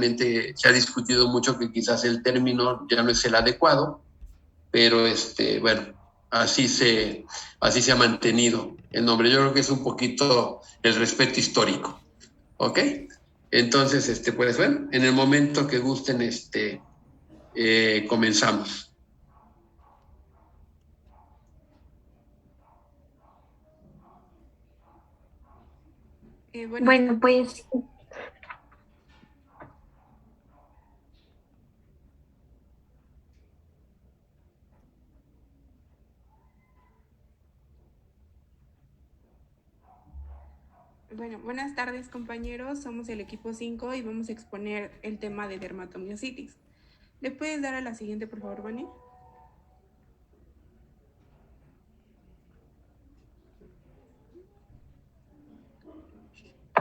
se ha discutido mucho que quizás el término ya no es el adecuado, pero bueno, así se ha mantenido el nombre. Yo creo que es un poquito el respeto histórico, ¿ok? Entonces, pues bueno, en el momento que gusten, comenzamos. Bueno, pues Bueno, buenas tardes compañeros, somos el equipo 5 y vamos a exponer el tema de dermatomiositis. ¿Le puedes dar a la siguiente, por favor, Vani?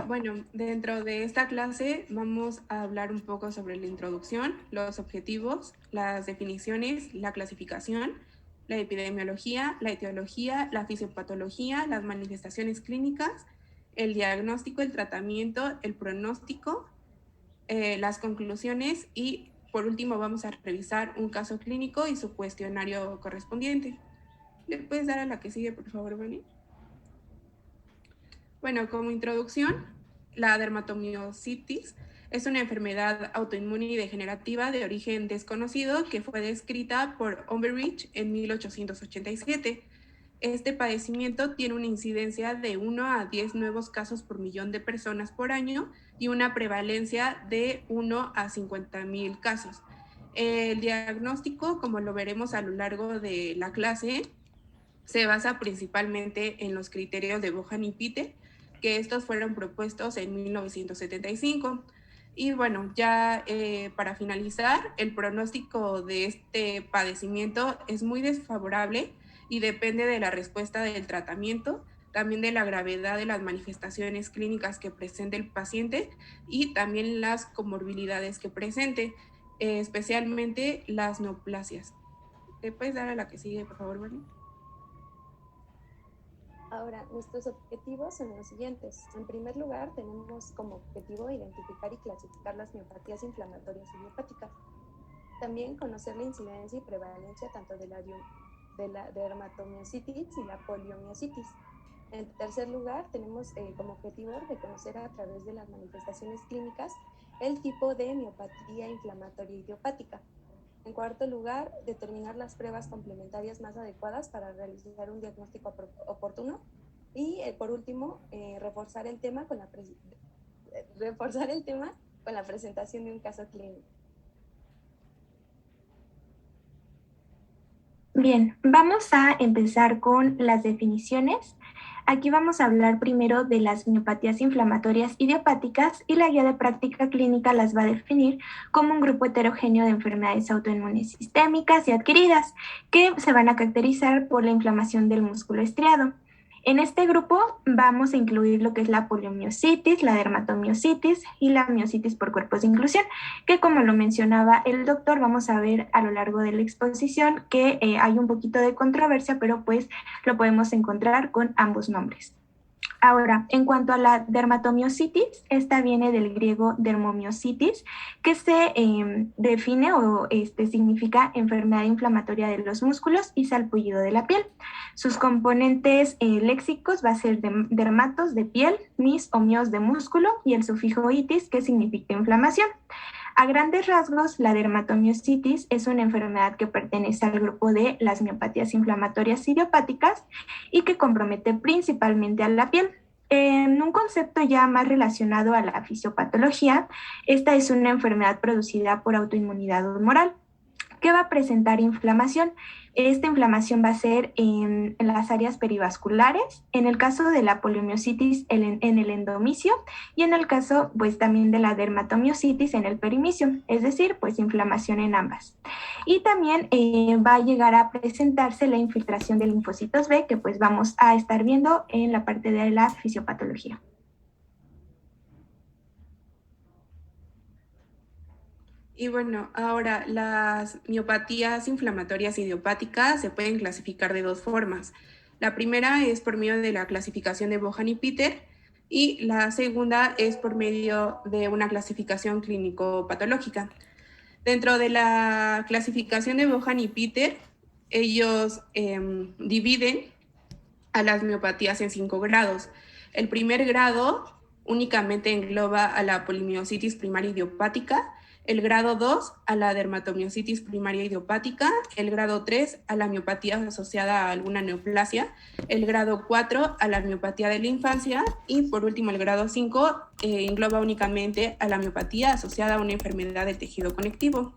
Bueno, dentro de esta clase vamos a hablar un poco sobre la introducción, los objetivos, las definiciones, la clasificación, la epidemiología, la etiología, la fisiopatología, las manifestaciones clínicas, el diagnóstico, el tratamiento, el pronóstico, las conclusiones y por último vamos a revisar un caso clínico y su cuestionario correspondiente. ¿Le puedes dar a la que sigue, por favor, Vani? Bueno, como introducción, la dermatomiositis es una enfermedad autoinmune y degenerativa de origen desconocido que fue descrita por Overreach en 1887. Este padecimiento tiene una incidencia de 1 a 10 nuevos casos por millón de personas por año y una prevalencia de 1 a 50,000 casos. El diagnóstico, como lo veremos a lo largo de la clase, se basa principalmente en los criterios de Bohan y Peter, que estos fueron propuestos en 1975. Y bueno, ya para finalizar, el pronóstico de este padecimiento es muy desfavorable y depende de la respuesta del tratamiento, también de la gravedad de las manifestaciones clínicas que presente el paciente y también las comorbilidades que presente, especialmente las neoplasias. ¿Te puedes dar a la que sigue, por favor, Bernie? Ahora, nuestros objetivos son los siguientes. En primer lugar, tenemos como objetivo identificar y clasificar las miopatías inflamatorias idiopáticas. También conocer la incidencia y prevalencia tanto de la dermatomiositis y la poliomiositis. En tercer lugar, tenemos como objetivo reconocer a través de las manifestaciones clínicas el tipo de miopatía inflamatoria idiopática. En cuarto lugar, determinar las pruebas complementarias más adecuadas para realizar un diagnóstico oportuno. Y por último, reforzar el tema con la presentación de un caso clínico. bien, vamos a empezar con las definiciones. Aquí vamos a hablar primero de las miopatías inflamatorias idiopáticas y la guía de práctica clínica las va a definir como un grupo heterogéneo de enfermedades autoinmunes sistémicas y adquiridas que se van a caracterizar por la inflamación del músculo estriado. En este grupo vamos a incluir lo que es la poliomiositis, la dermatomiositis y la miositis por cuerpos de inclusión, que como lo mencionaba el doctor, vamos a ver a lo largo de la exposición que hay un poquito de controversia, pero pues lo podemos encontrar con ambos nombres. Ahora, en cuanto a la dermatomiositis, esta viene del griego dermomiositis, que se define o significa enfermedad inflamatoria de los músculos y salpullido de la piel. Sus componentes léxicos va a ser dermatos de piel, mis o mios de músculo y el sufijo itis, que significa inflamación. A grandes rasgos, la dermatomiositis es una enfermedad que pertenece al grupo de las miopatías inflamatorias idiopáticas y que compromete principalmente a la piel. En un concepto ya más relacionado a la fisiopatología, esta es una enfermedad producida por autoinmunidad humoral que va a presentar inflamación. Esta inflamación va a ser en las áreas perivasculares, en el caso de la poliomiositis en el endomicio y en el caso pues también de la dermatomiositis en el perimicio, es decir, pues inflamación en ambas. Y también va a llegar a presentarse la infiltración de linfocitos B, que pues vamos a estar viendo en la parte de la fisiopatología. Y bueno, ahora las miopatías inflamatorias idiopáticas se pueden clasificar de dos formas. La primera es por medio de la clasificación de Bohan y Peter, y la segunda es por medio de una clasificación clínico-patológica. Dentro de la clasificación de Bohan y Peter, ellos dividen a las miopatías en 5 grados. El primer grado únicamente engloba a la polimiositis primaria idiopática, el grado 2 a la dermatomiositis primaria idiopática, el grado 3 a la miopatía asociada a alguna neoplasia, el grado 4 a la miopatía de la infancia y por último el grado 5 engloba únicamente a la miopatía asociada a una enfermedad del tejido conectivo.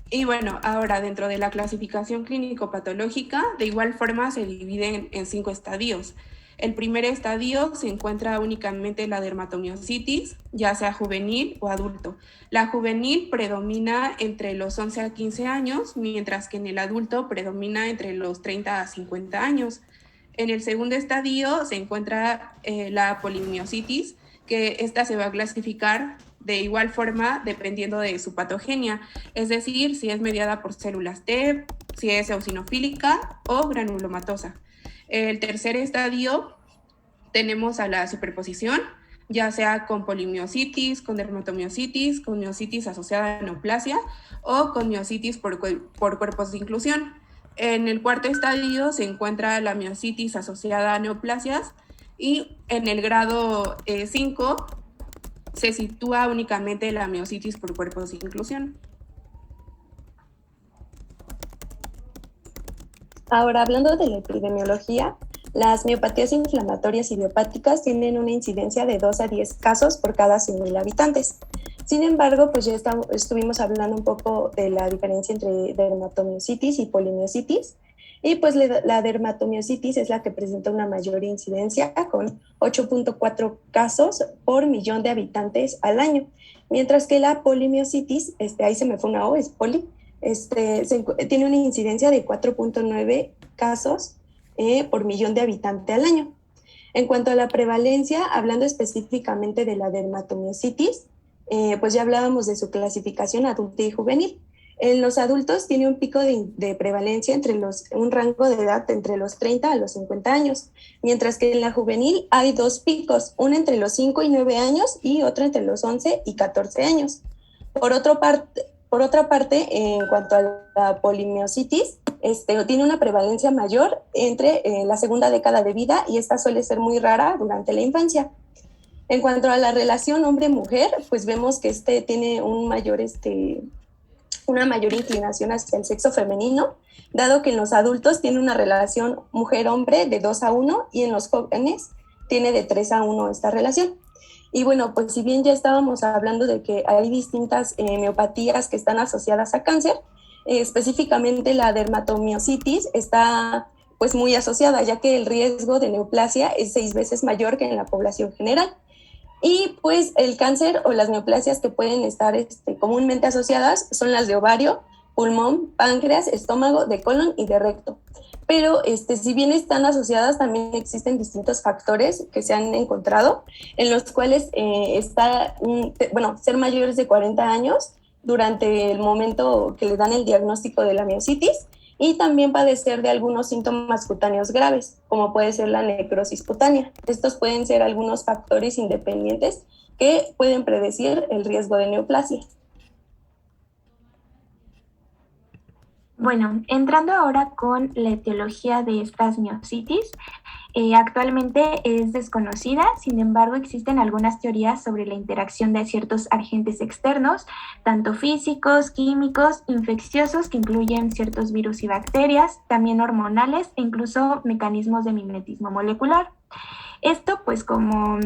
Y bueno, ahora dentro de la clasificación clínico-patológica, de igual forma se dividen en 5 estadios. El primer estadio se encuentra únicamente la dermatomiositis, ya sea juvenil o adulto. La juvenil predomina entre los 11 a 15 años, mientras que en el adulto predomina entre los 30 a 50 años. En el segundo estadio se encuentra la polimiositis, que esta se va a clasificar de igual forma dependiendo de su patogenia, es decir, si es mediada por células T, si es eosinofílica o granulomatosa. El tercer estadio tenemos a la superposición, ya sea con polimiositis, con dermatomiositis, con miositis asociada a neoplasia o con miositis por cuerpos de inclusión. En el cuarto estadio se encuentra la miositis asociada a neoplasias y en el grado 5 se sitúa únicamente la miositis por cuerpos de inclusión. Ahora, hablando de la epidemiología, las miopatías inflamatorias idiopáticas tienen una incidencia de 2 a 10 casos por cada 100.000 habitantes. Sin embargo, pues ya estuvimos hablando un poco de la diferencia entre dermatomiositis y polimiositis. Y pues la dermatomiositis es la que presenta una mayor incidencia con 8.4 casos por millón de habitantes al año. Mientras que la polimiositis, ahí se me fue una O, es poli, tiene una incidencia de 4.9 casos por millón de habitantes al año. En cuanto a la prevalencia, hablando específicamente de la dermatomiositis, pues ya hablábamos de su clasificación adulta y juvenil. En los adultos tiene un pico de prevalencia un rango de edad entre los 30 a los 50 años, mientras que en la juvenil hay 2 picos, uno entre los 5 y 9 años y otro entre los 11 y 14 años. Por otra parte, en cuanto a la polimiositis, tiene una prevalencia mayor entre la segunda década de vida y esta suele ser muy rara durante la infancia. En cuanto a la relación hombre-mujer, pues vemos que tiene una mayor inclinación hacia el sexo femenino, dado que en los adultos tiene una relación mujer-hombre de 2 a 1 y en los jóvenes tiene de 3 a 1 esta relación. Y bueno, pues si bien ya estábamos hablando de que hay distintas miopatías que están asociadas a cáncer, específicamente la dermatomiositis está pues muy asociada, ya que el riesgo de neoplasia es 6 veces mayor que en la población general. Y pues el cáncer o las neoplasias que pueden estar comúnmente asociadas son las de ovario, pulmón, páncreas, estómago, de colon y de recto. Pero si bien están asociadas, también existen distintos factores que se han encontrado, en los cuales ser mayores de 40 años durante el momento que le dan el diagnóstico de la miositis, y también padecer de algunos síntomas cutáneos graves, como puede ser la necrosis cutánea. Estos pueden ser algunos factores independientes que pueden predecir el riesgo de neoplasia. Bueno, entrando ahora con la etiología de estas miositis, actualmente es desconocida, sin embargo existen algunas teorías sobre la interacción de ciertos agentes externos, tanto físicos, químicos, infecciosos, que incluyen ciertos virus y bacterias, también hormonales e incluso mecanismos de mimetismo molecular. Esto, pues como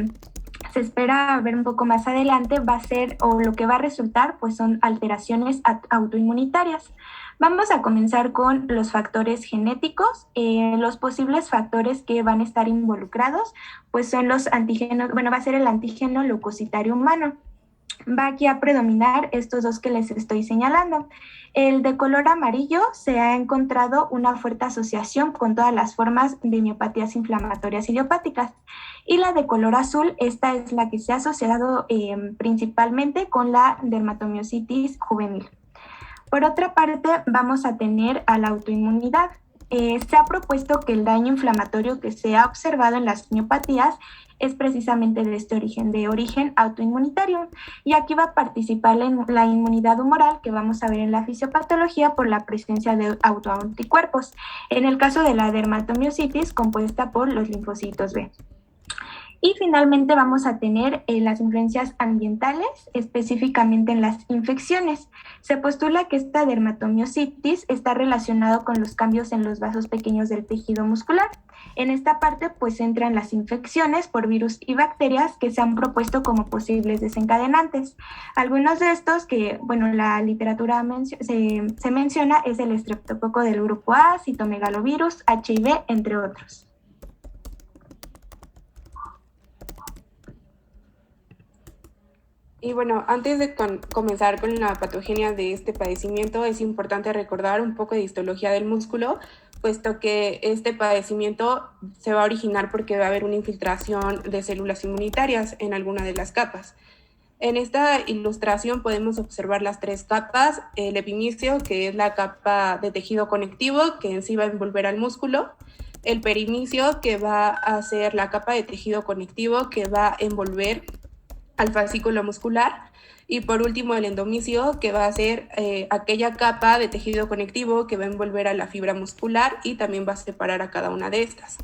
se espera ver un poco más adelante, va a ser, o lo que va a resultar, pues son alteraciones autoinmunitarias. Vamos a comenzar con los factores genéticos. Los posibles factores que van a estar involucrados, pues son los antígenos, va a ser el antígeno leucocitario humano. Va aquí a predominar estos dos que les estoy señalando. El de color amarillo se ha encontrado una fuerte asociación con todas las formas de miopatías inflamatorias idiopáticas. Y la de color azul, esta es la que se ha asociado principalmente con la dermatomiositis juvenil. Por otra parte, vamos a tener a la autoinmunidad. se ha propuesto que el daño inflamatorio que se ha observado en las miopatías es precisamente de este origen, de origen autoinmunitario. Y aquí va a participar la inmunidad humoral que vamos a ver en la fisiopatología por la presencia de autoanticuerpos. En el caso de la dermatomiositis, compuesta por los linfocitos B. Y finalmente vamos a tener las influencias ambientales, específicamente en las infecciones. Se postula que esta dermatomiositis está relacionado con los cambios en los vasos pequeños del tejido muscular. En esta parte pues entran las infecciones por virus y bacterias que se han propuesto como posibles desencadenantes. Algunos de estos que, bueno, la literatura se menciona es el estreptococo del grupo A, citomegalovirus, HIV, entre otros. Y bueno, antes de comenzar con la patogenia de este padecimiento, es importante recordar un poco de histología del músculo, puesto que este padecimiento se va a originar porque va a haber una infiltración de células inmunitarias en alguna de las capas. En esta ilustración podemos observar las tres capas: el epimicio, que es la capa de tejido conectivo que en sí va a envolver al músculo; el perimicio, que va a ser la capa de tejido conectivo que va a envolver al fascículo muscular; y por último el endomicio, que va a ser aquella capa de tejido conectivo que va a envolver a la fibra muscular y también va a separar a cada una de estas.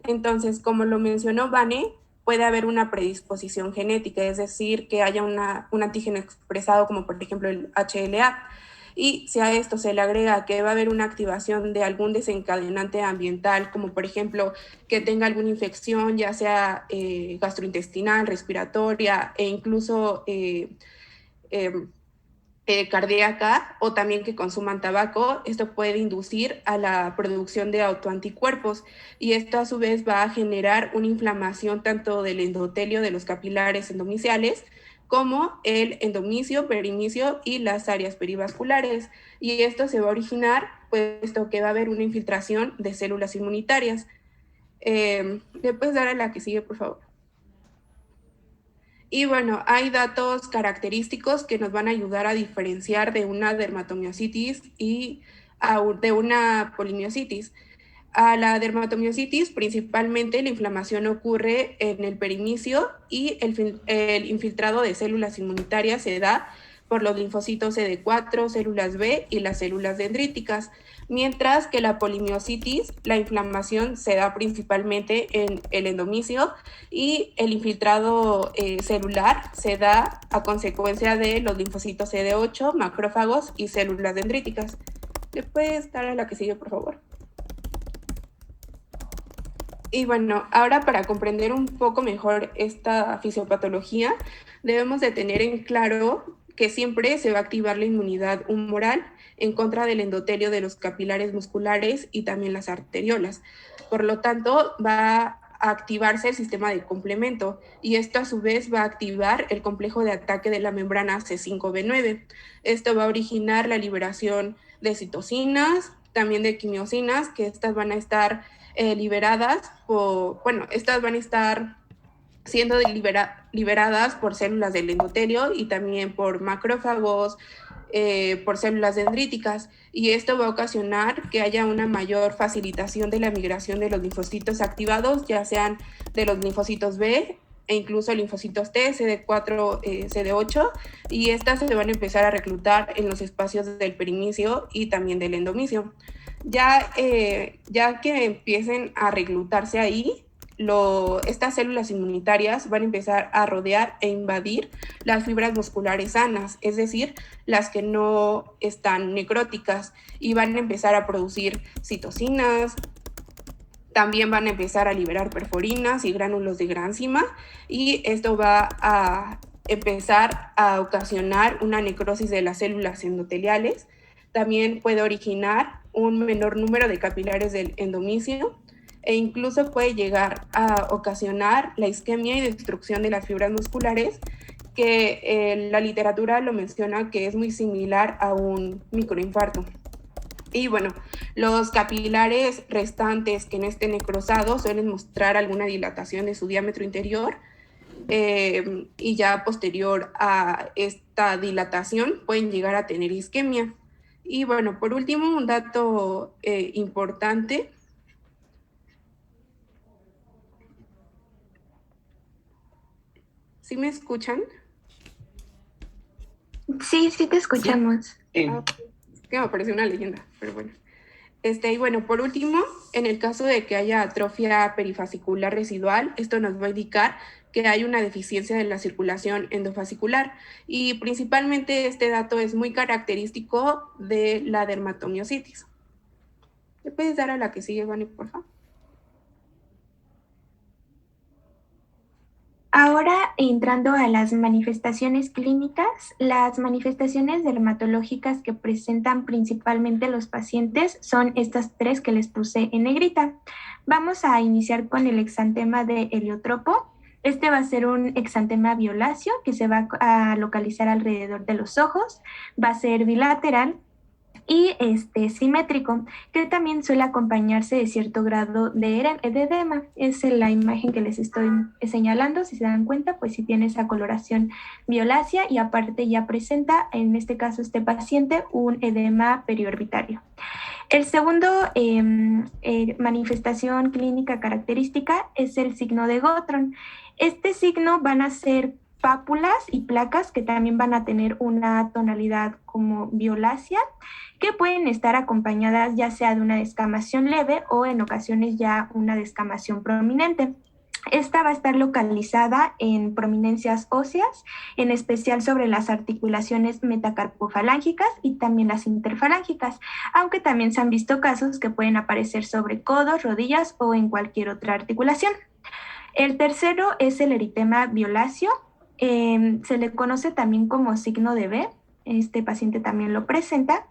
Entonces, como lo mencionó Vane, puede haber una predisposición genética, es decir, que haya un antígeno expresado como por ejemplo el HLA. Y si a esto se le agrega que va a haber una activación de algún desencadenante ambiental, como por ejemplo que tenga alguna infección, ya sea gastrointestinal, respiratoria e incluso cardíaca, o también que consuman tabaco, esto puede inducir a la producción de autoanticuerpos, y esto a su vez va a generar una inflamación tanto del endotelio de los capilares endomiciales como el endomicio, perimicio y las áreas perivasculares, y esto se va a originar puesto que va a haber una infiltración de células inmunitarias. ¿Le puedes dar a la que sigue, por favor? Y bueno, hay datos característicos que nos van a ayudar a diferenciar de una dermatomiositis y de una polimiositis. A la dermatomiositis, principalmente la inflamación ocurre en el perimicio y el infiltrado de células inmunitarias se da por los linfocitos CD4, células B y las células dendríticas, mientras que la polimiositis, la inflamación se da principalmente en el endomicio y el infiltrado celular se da a consecuencia de los linfocitos CD8, macrófagos y células dendríticas. ¿Le puedes dar a la que sigue, por favor? Y bueno, ahora para comprender un poco mejor esta fisiopatología, debemos de tener en claro que siempre se va a activar la inmunidad humoral en contra del endotelio de los capilares musculares y también las arteriolas. Por lo tanto, va a activarse el sistema de complemento, y esto a su vez va a activar el complejo de ataque de la membrana C5b9. Esto va a originar la liberación de citocinas, también de quimiosinas, que estas van a estar liberadas estas van a estar siendo liberadas por células del endotelio y también por macrófagos, por células dendríticas, y esto va a ocasionar que haya una mayor facilitación de la migración de los linfocitos activados, ya sean de los linfocitos B e incluso linfocitos T, CD4, CD8, y estas se van a empezar a reclutar en los espacios del perimicio y también del endomicio. Ya que empiecen a reclutarse ahí, estas células inmunitarias van a empezar a rodear e invadir las fibras musculares sanas, es decir, las que no están necróticas, y van a empezar a producir citocinas. También van a empezar a liberar perforinas y gránulos de granzima, y esto va a empezar a ocasionar una necrosis de las células endoteliales. También puede originar un menor número de capilares del endomicio, e incluso puede llegar a ocasionar la isquemia y destrucción de las fibras musculares, que la literatura lo menciona que es muy similar a un microinfarto. Y bueno, los capilares restantes que no estén necrosados suelen mostrar alguna dilatación de su diámetro interior, y ya posterior a esta dilatación pueden llegar a tener isquemia. Y bueno, por último, un dato importante. ¿Sí me escuchan? Sí, sí te escuchamos. Sí. Que me parece una leyenda, pero bueno. Y bueno, por último, en el caso de que haya atrofia perifascicular residual, esto nos va a indicar que hay una deficiencia de la circulación endofascicular y principalmente este dato es muy característico de la dermatomiositis. ¿Le puedes dar a la que sigue, Vani, por favor? Ahora, entrando a las manifestaciones clínicas, las manifestaciones dermatológicas que presentan principalmente los pacientes son estas tres que les puse en negrita. Vamos a iniciar con el exantema de heliotropo. Este va a ser un exantema violáceo que se va a localizar alrededor de los ojos, va a ser bilateral y simétrico, que también suele acompañarse de cierto grado de edema. Es la imagen que les estoy señalando. Si se dan cuenta, pues sí tiene esa coloración violácea y aparte ya presenta, en este caso este paciente, un edema periorbitario. El segundo manifestación clínica característica es el signo de Gottron. Este signo van a ser pápulas y placas que también van a tener una tonalidad como violácea, que pueden estar acompañadas ya sea de una descamación leve o en ocasiones ya una descamación prominente. Esta va a estar localizada en prominencias óseas, en especial sobre las articulaciones metacarpofalángicas y también las interfalángicas, aunque también se han visto casos que pueden aparecer sobre codos, rodillas o en cualquier otra articulación. El tercero es el eritema violáceo. Se le conoce también como signo de B. Este paciente también lo presenta.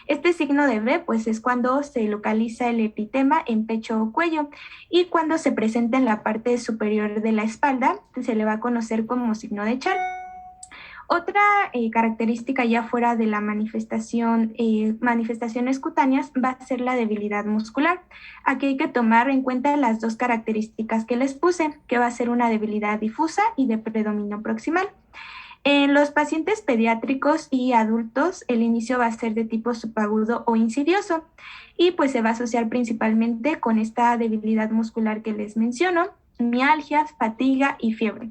Este signo de B, pues es cuando se localiza el eritema en pecho o cuello, y cuando se presenta en la parte superior de la espalda, se le va a conocer como signo de Charles. Otra característica ya fuera de la manifestaciones cutáneas va a ser la debilidad muscular. Aquí hay que tomar en cuenta las dos características que les puse, que va a ser una debilidad difusa y de predominio proximal. En los pacientes pediátricos y adultos, el inicio va a ser de tipo subagudo o insidioso y pues se va a asociar principalmente con esta debilidad muscular que les menciono, mialgias, fatiga y fiebre.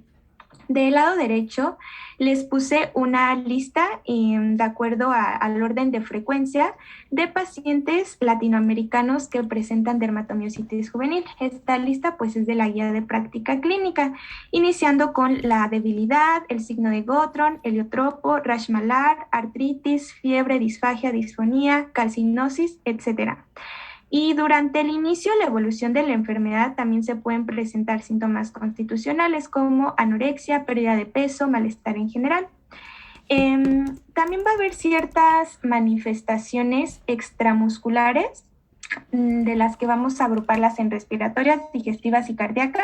Del lado derecho les puse una lista de acuerdo al orden de frecuencia de pacientes latinoamericanos que presentan dermatomiositis juvenil. Esta lista pues es de la guía de práctica clínica, iniciando con la debilidad, el signo de Gottron, heliotropo, rash malar, artritis, fiebre, disfagia, disfonía, calcinosis, etc. Y durante el inicio, la evolución de la enfermedad también se pueden presentar síntomas constitucionales como anorexia, pérdida de peso, malestar en general. También va a haber ciertas manifestaciones extramusculares, de las que vamos a agruparlas en respiratorias, digestivas y cardíacas,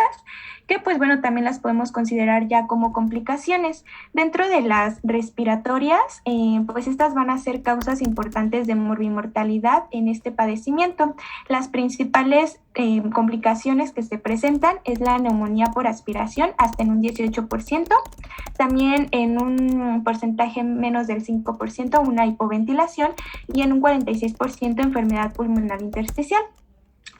que pues bueno, también las podemos considerar ya como complicaciones. Dentro de las respiratorias, pues estas van a ser causas importantes de morbimortalidad en este padecimiento. Las principales complicaciones que se presentan es la neumonía por aspiración, hasta en un 18%, también en un porcentaje menos del 5% una hipoventilación y en un 46% enfermedad pulmonar intersticial.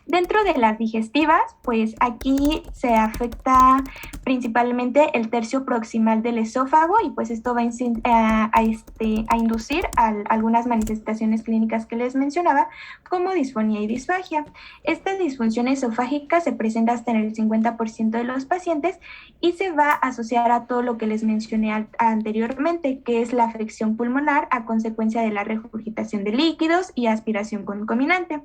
Dentro de las digestivas, pues aquí se afecta principalmente el tercio proximal del esófago y pues esto va a inducir algunas manifestaciones clínicas que les mencionaba, como disfonía y disfagia. Esta disfunción esofágica se presenta hasta en el 50% de los pacientes y se va a asociar a todo lo que les mencioné anteriormente, que es la afección pulmonar a consecuencia de la regurgitación de líquidos y aspiración concomitante.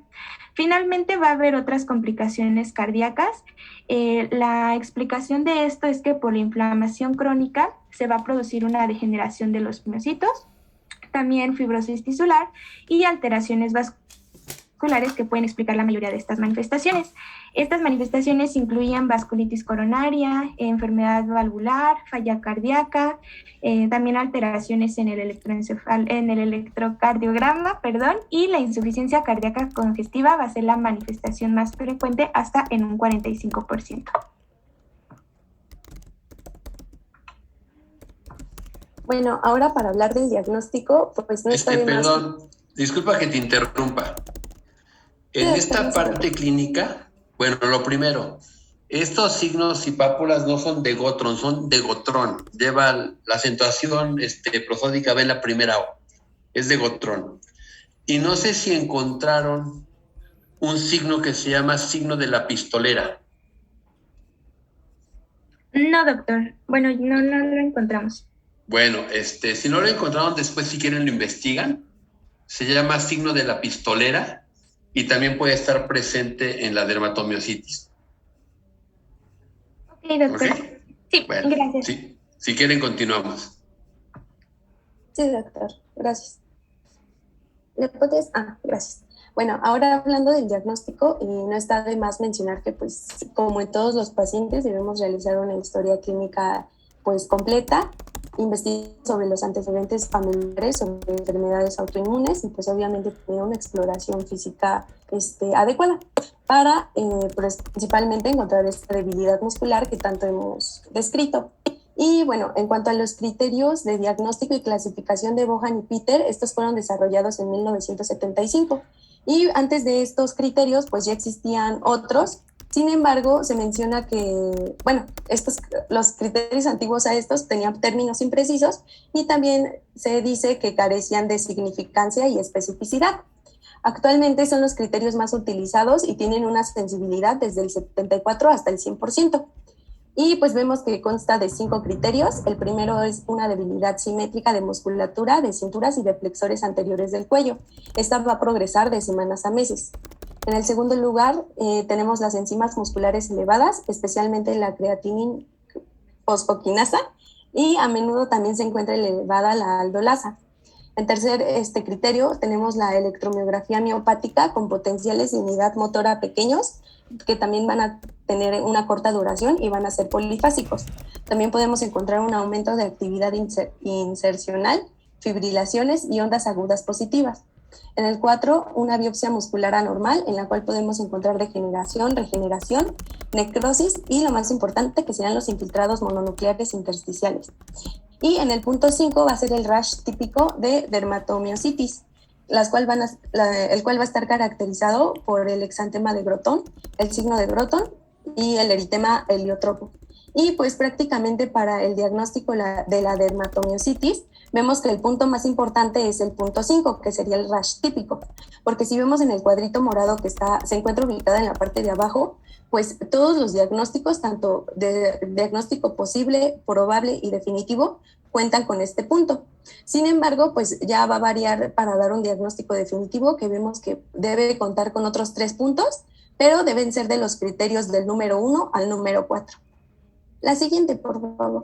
Finalmente va a haber otras complicaciones cardíacas. La explicación de esto es que por la inflamación crónica se va a producir una degeneración de los miocitos, también fibrosis tisular y alteraciones vasculares que pueden explicar la mayoría de estas manifestaciones. Estas manifestaciones incluyen vasculitis coronaria, enfermedad valvular, falla cardíaca, también alteraciones en el electrocardiograma, y la insuficiencia cardíaca congestiva va a ser la manifestación más frecuente hasta en un 45%. Bueno, ahora para hablar del diagnóstico, pues no está de más. Perdón, disculpa que te interrumpa. En esta parte clínica, bueno, lo primero, estos signos y pápulas no son de Gottron, son de Gotrón. Lleva la acentuación prosódica B en la primera O. Es de Gotrón. Y no sé si encontraron un signo que se llama signo de la pistolera. No, doctor. Bueno, no lo encontramos. Bueno, si no lo encontraron, después si quieren lo investigan. Se llama signo de la pistolera y también puede estar presente en la dermatomiositis. Ok, doctor. ¿Okay? Sí, bueno, gracias. Sí, si quieren, continuamos. Sí, doctor, gracias. Gracias. Bueno, ahora hablando del diagnóstico, no está de más mencionar que, pues, como en todos los pacientes, debemos realizar una historia clínica, pues, completa, investigar sobre los antecedentes familiares, sobre enfermedades autoinmunes y, pues, obviamente tener una exploración física adecuada para, pues, principalmente encontrar esta debilidad muscular que tanto hemos descrito. Y bueno, en cuanto a los criterios de diagnóstico y clasificación de Bohan y Peter, estos fueron desarrollados en 1975. Y antes de estos criterios, pues ya existían otros. Sin embargo, se menciona que, bueno, los criterios antiguos a estos tenían términos imprecisos y también se dice que carecían de significancia y especificidad. Actualmente son los criterios más utilizados y tienen una sensibilidad desde el 74 hasta el 100%. Y pues vemos que consta de 5 criterios. El primero es una debilidad simétrica de musculatura, de cinturas y de flexores anteriores del cuello. Esta va a progresar de semanas a meses. En el segundo lugar, tenemos las enzimas musculares elevadas, especialmente la creatinina fosfoquinasa, y a menudo también se encuentra elevada la aldolasa. En tercer criterio, tenemos la electromiografía miopática con potenciales de unidad motora pequeños, que también van a tener una corta duración y van a ser polifásicos. También podemos encontrar un aumento de actividad insercional, fibrilaciones y ondas agudas positivas. En el 4, una biopsia muscular anormal, en la cual podemos encontrar degeneración, regeneración, necrosis y lo más importante que serán los infiltrados mononucleares intersticiales. Y en el punto 5 va a ser el rash típico de dermatomiositis, el cual va a estar caracterizado por el exantema de Groton, el signo de Groton y el eritema heliotropo. Y pues prácticamente para el diagnóstico de la dermatomiositis, vemos que el punto más importante es el punto 5, que sería el rash típico, porque si vemos en el cuadrito morado que se encuentra ubicado en la parte de abajo, pues todos los diagnósticos, tanto de diagnóstico posible, probable y definitivo, cuentan con este punto. Sin embargo, pues ya va a variar para dar un diagnóstico definitivo, que vemos que debe contar con otros 3 puntos, pero deben ser de los criterios del número 1 al número 4. La siguiente, por favor.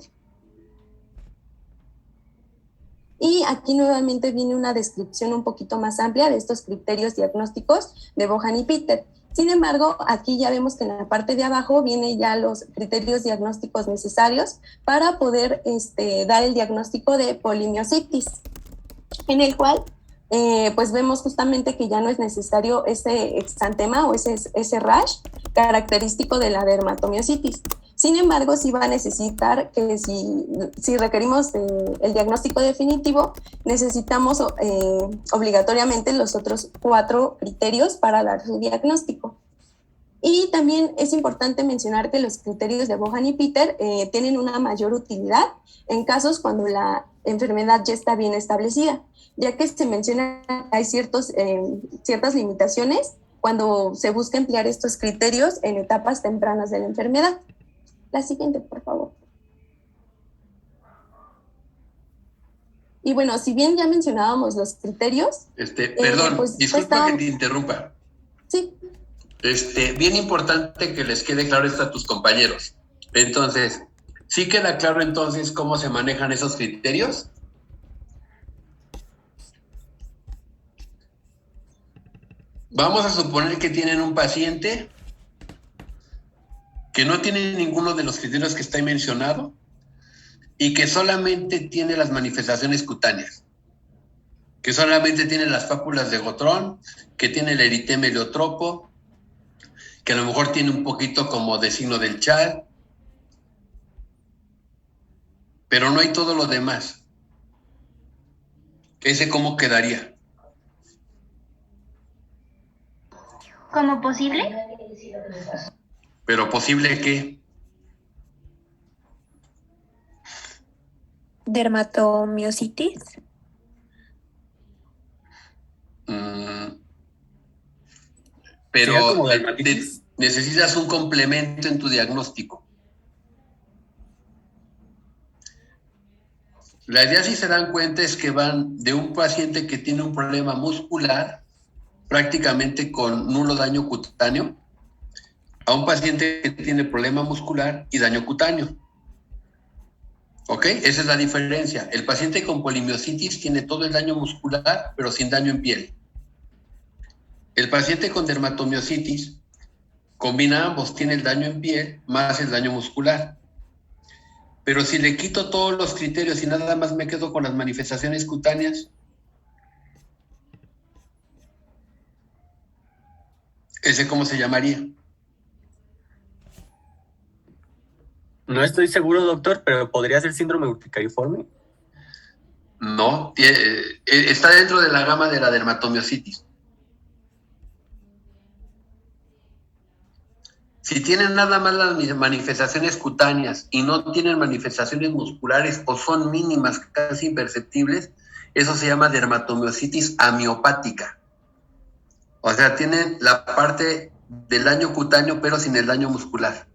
Y aquí nuevamente viene una descripción un poquito más amplia de estos criterios diagnósticos de Bohan y Peter. Sin embargo, aquí ya vemos que en la parte de abajo vienen ya los criterios diagnósticos necesarios para poder dar el diagnóstico de polimiositis, en el cual pues vemos justamente que ya no es necesario ese exantema o ese rash característico de la dermatomiositis. Sin embargo, sí va a necesitar que si requerimos el diagnóstico definitivo, necesitamos obligatoriamente los otros 4 criterios para dar su diagnóstico. Y también es importante mencionar que los criterios de Bohan y Peter tienen una mayor utilidad en casos cuando la enfermedad ya está bien establecida, ya que se menciona que hay ciertas limitaciones cuando se busca emplear estos criterios en etapas tempranas de la enfermedad. La siguiente, por favor. Y bueno, si bien ya mencionábamos los criterios... Perdón, pues disculpa que te interrumpa. Sí. Bien importante que les quede claro esto a tus compañeros. Entonces, ¿sí queda claro entonces cómo se manejan esos criterios? Vamos a suponer que tienen un paciente que no tiene ninguno de los criterios que está ahí mencionado y que solamente tiene las manifestaciones cutáneas, que solamente tiene las pápulas de Gotrón, que tiene el eritema heliotropo, que a lo mejor tiene un poquito como de signo del Chad, pero no hay todo lo demás. ¿Ese cómo quedaría? ¿Como posible? ¿Pero posible qué? Dermatomiositis. Pero como dermatitis. necesitas un complemento en tu diagnóstico. La idea, si se dan cuenta, es que van de un paciente que tiene un problema muscular, prácticamente con nulo daño cutáneo, a un paciente que tiene problema muscular y daño cutáneo. ¿Ok? Esa es la diferencia. El paciente con polimiositis tiene todo el daño muscular, pero sin daño en piel. El paciente con dermatomiositis combina ambos, tiene el daño en piel más el daño muscular. Pero si le quito todos los criterios y nada más me quedo con las manifestaciones cutáneas, ¿ese cómo se llamaría? No estoy seguro, doctor, pero ¿podría ser síndrome urticariforme? No, está dentro de la gama de la dermatomiositis. Si tienen nada más las manifestaciones cutáneas y no tienen manifestaciones musculares o son mínimas, casi imperceptibles, eso se llama dermatomiositis amiopática. O sea, tienen la parte del daño cutáneo, pero sin el daño muscular.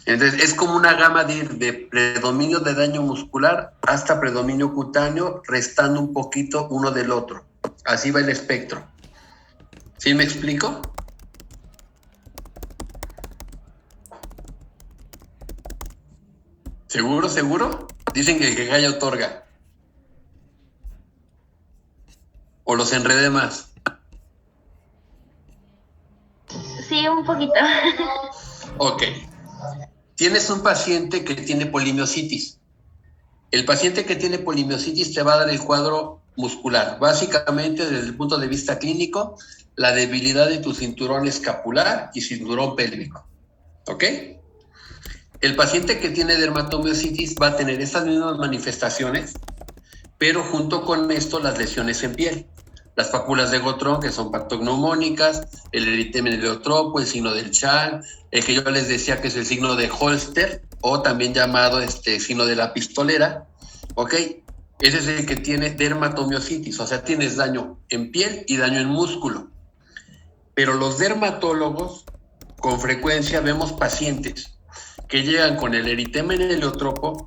Entonces, es como una gama de predominio de daño muscular hasta predominio cutáneo, restando un poquito uno del otro. Así va el espectro. ¿Sí me explico? ¿Seguro, seguro? Dicen que el que calla otorga. ¿O los enredé más? Sí, un poquito. Ok. Tienes un paciente que tiene polimiositis. El paciente que tiene polimiositis te va a dar el cuadro muscular. Básicamente, desde el punto de vista clínico, la debilidad de tu cinturón escapular y cinturón pélvico. ¿Ok? El paciente que tiene dermatomiositis va a tener estas mismas manifestaciones, pero junto con esto las lesiones en piel. Las pápulas de Gottron, que son patognomónicas, el eritema heliotropo, el signo del Chal, el que yo les decía que es el signo de Holster, o también llamado signo de la pistolera, ¿ok? Ese es el que tiene dermatomiositis, o sea, tienes daño en piel y daño en músculo. Pero los dermatólogos, con frecuencia vemos pacientes que llegan con el eritema heliotropo,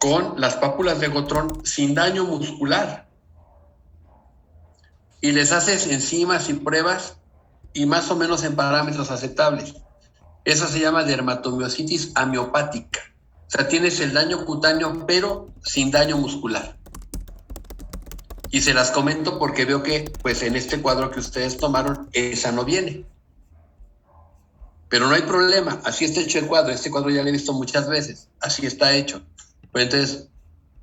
con las pápulas de Gottron sin daño muscular. Y les haces enzimas y pruebas y más o menos en parámetros aceptables. Eso se llama dermatomiositis amiopática. O sea, tienes el daño cutáneo, pero sin daño muscular. Y se las comento porque veo que, pues, en este cuadro que ustedes tomaron, esa no viene. Pero no hay problema, así está hecho el cuadro. Este cuadro ya lo he visto muchas veces, así está hecho. Pero entonces,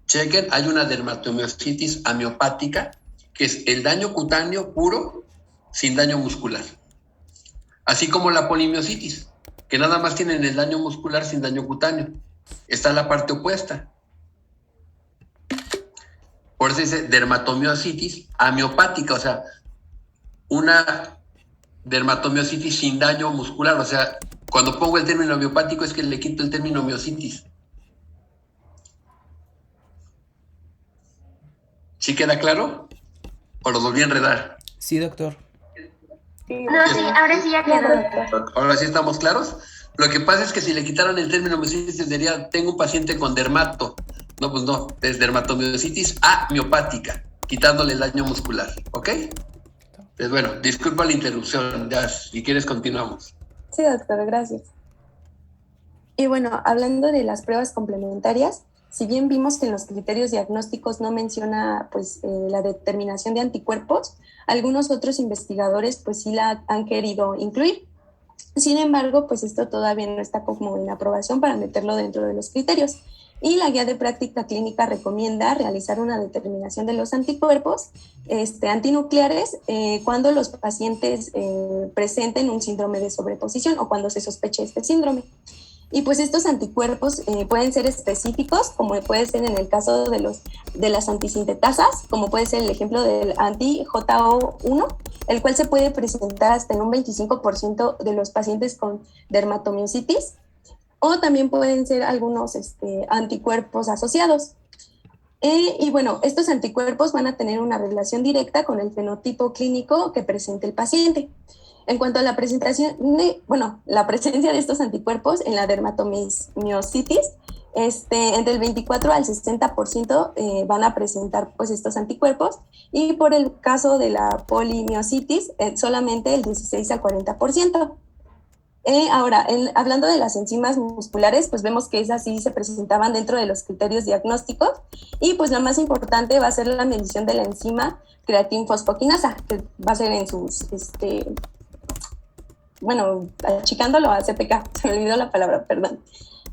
chequen, hay una dermatomiositis amiopática, que es el daño cutáneo puro, sin daño muscular. Así como la polimiositis, que nada más tienen el daño muscular sin daño cutáneo. Está la parte opuesta. Por eso dice dermatomiositis amiopática, o sea, una dermatomiositis sin daño muscular. O sea, cuando pongo el término amiopático es que le quito el término miositis. ¿Sí queda claro? ¿O lo volví a enredar? Sí, doctor. No, sí, ahora sí ya quedó. ¿Ahora sí estamos claros? Lo que pasa es que si le quitaran el término miositis, diría, tengo un paciente con dermato. No, pues no, es dermatomiositis amiopática, quitándole el daño muscular, ¿ok? Pues bueno, disculpa la interrupción, ya, si quieres continuamos. Sí, doctor, gracias. Y bueno, hablando de las pruebas complementarias, si bien vimos que en los criterios diagnósticos no menciona pues, la determinación de anticuerpos, algunos otros investigadores pues sí la han querido incluir. Sin embargo, pues esto todavía no está como en aprobación para meterlo dentro de los criterios. Y la guía de práctica clínica recomienda realizar una determinación de los anticuerpos antinucleares cuando los pacientes presenten un síndrome de sobreposición o cuando se sospeche este síndrome. Y pues estos anticuerpos pueden ser específicos, como puede ser en el caso de las antisintetasas, como puede ser el ejemplo del anti-JO1, el cual se puede presentar hasta en un 25% de los pacientes con dermatomiositis, o también pueden ser algunos anticuerpos asociados. Y bueno, estos anticuerpos van a tener una relación directa con el fenotipo clínico que presente el paciente. En cuanto a la presentación la presencia de estos anticuerpos en la dermatomiositis, entre el 24 al 60% van a presentar pues estos anticuerpos, y por el caso de la polimiositis solamente el 16 al 40%. Ahora, hablando de las enzimas musculares, pues vemos que esas sí se presentaban dentro de los criterios diagnósticos, y pues la más importante va a ser la medición de la enzima creatinfosfoquinasa, que va a ser en sus, achicándolo a CPK, se me olvidó la palabra, perdón.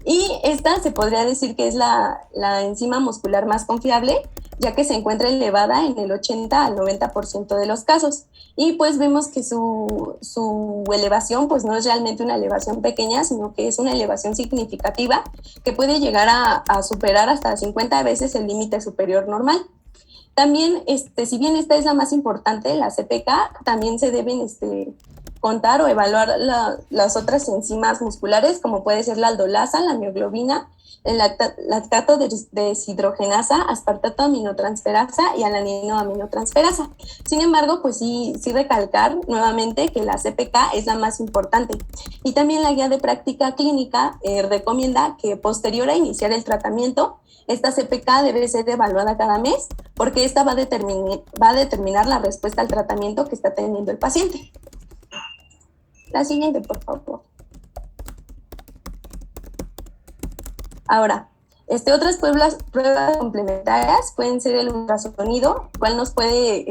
Y esta se podría decir que es la enzima muscular más confiable, ya que se encuentra elevada en el 80 al 90% de los casos. Y pues vemos que su elevación pues no es realmente una elevación pequeña, sino que es una elevación significativa que puede llegar a superar hasta 50 veces el límite superior normal. También, si bien esta es la más importante, la CPK, también se deben contar o evaluar las otras enzimas musculares, como puede ser la aldolasa, la mioglobina, el lactato deshidrogenasa, aspartato aminotransferasa y alaninoaminotransferasa. Sin embargo, pues sí recalcar nuevamente que la CPK es la más importante. Y también la guía de práctica clínica recomienda que posterior a iniciar el tratamiento, esta CPK debe ser evaluada cada mes, porque esta va a determinar la respuesta al tratamiento que está teniendo el paciente. La siguiente, por favor. Ahora, otras pruebas complementarias pueden ser el ultrasonido, el cual nos puede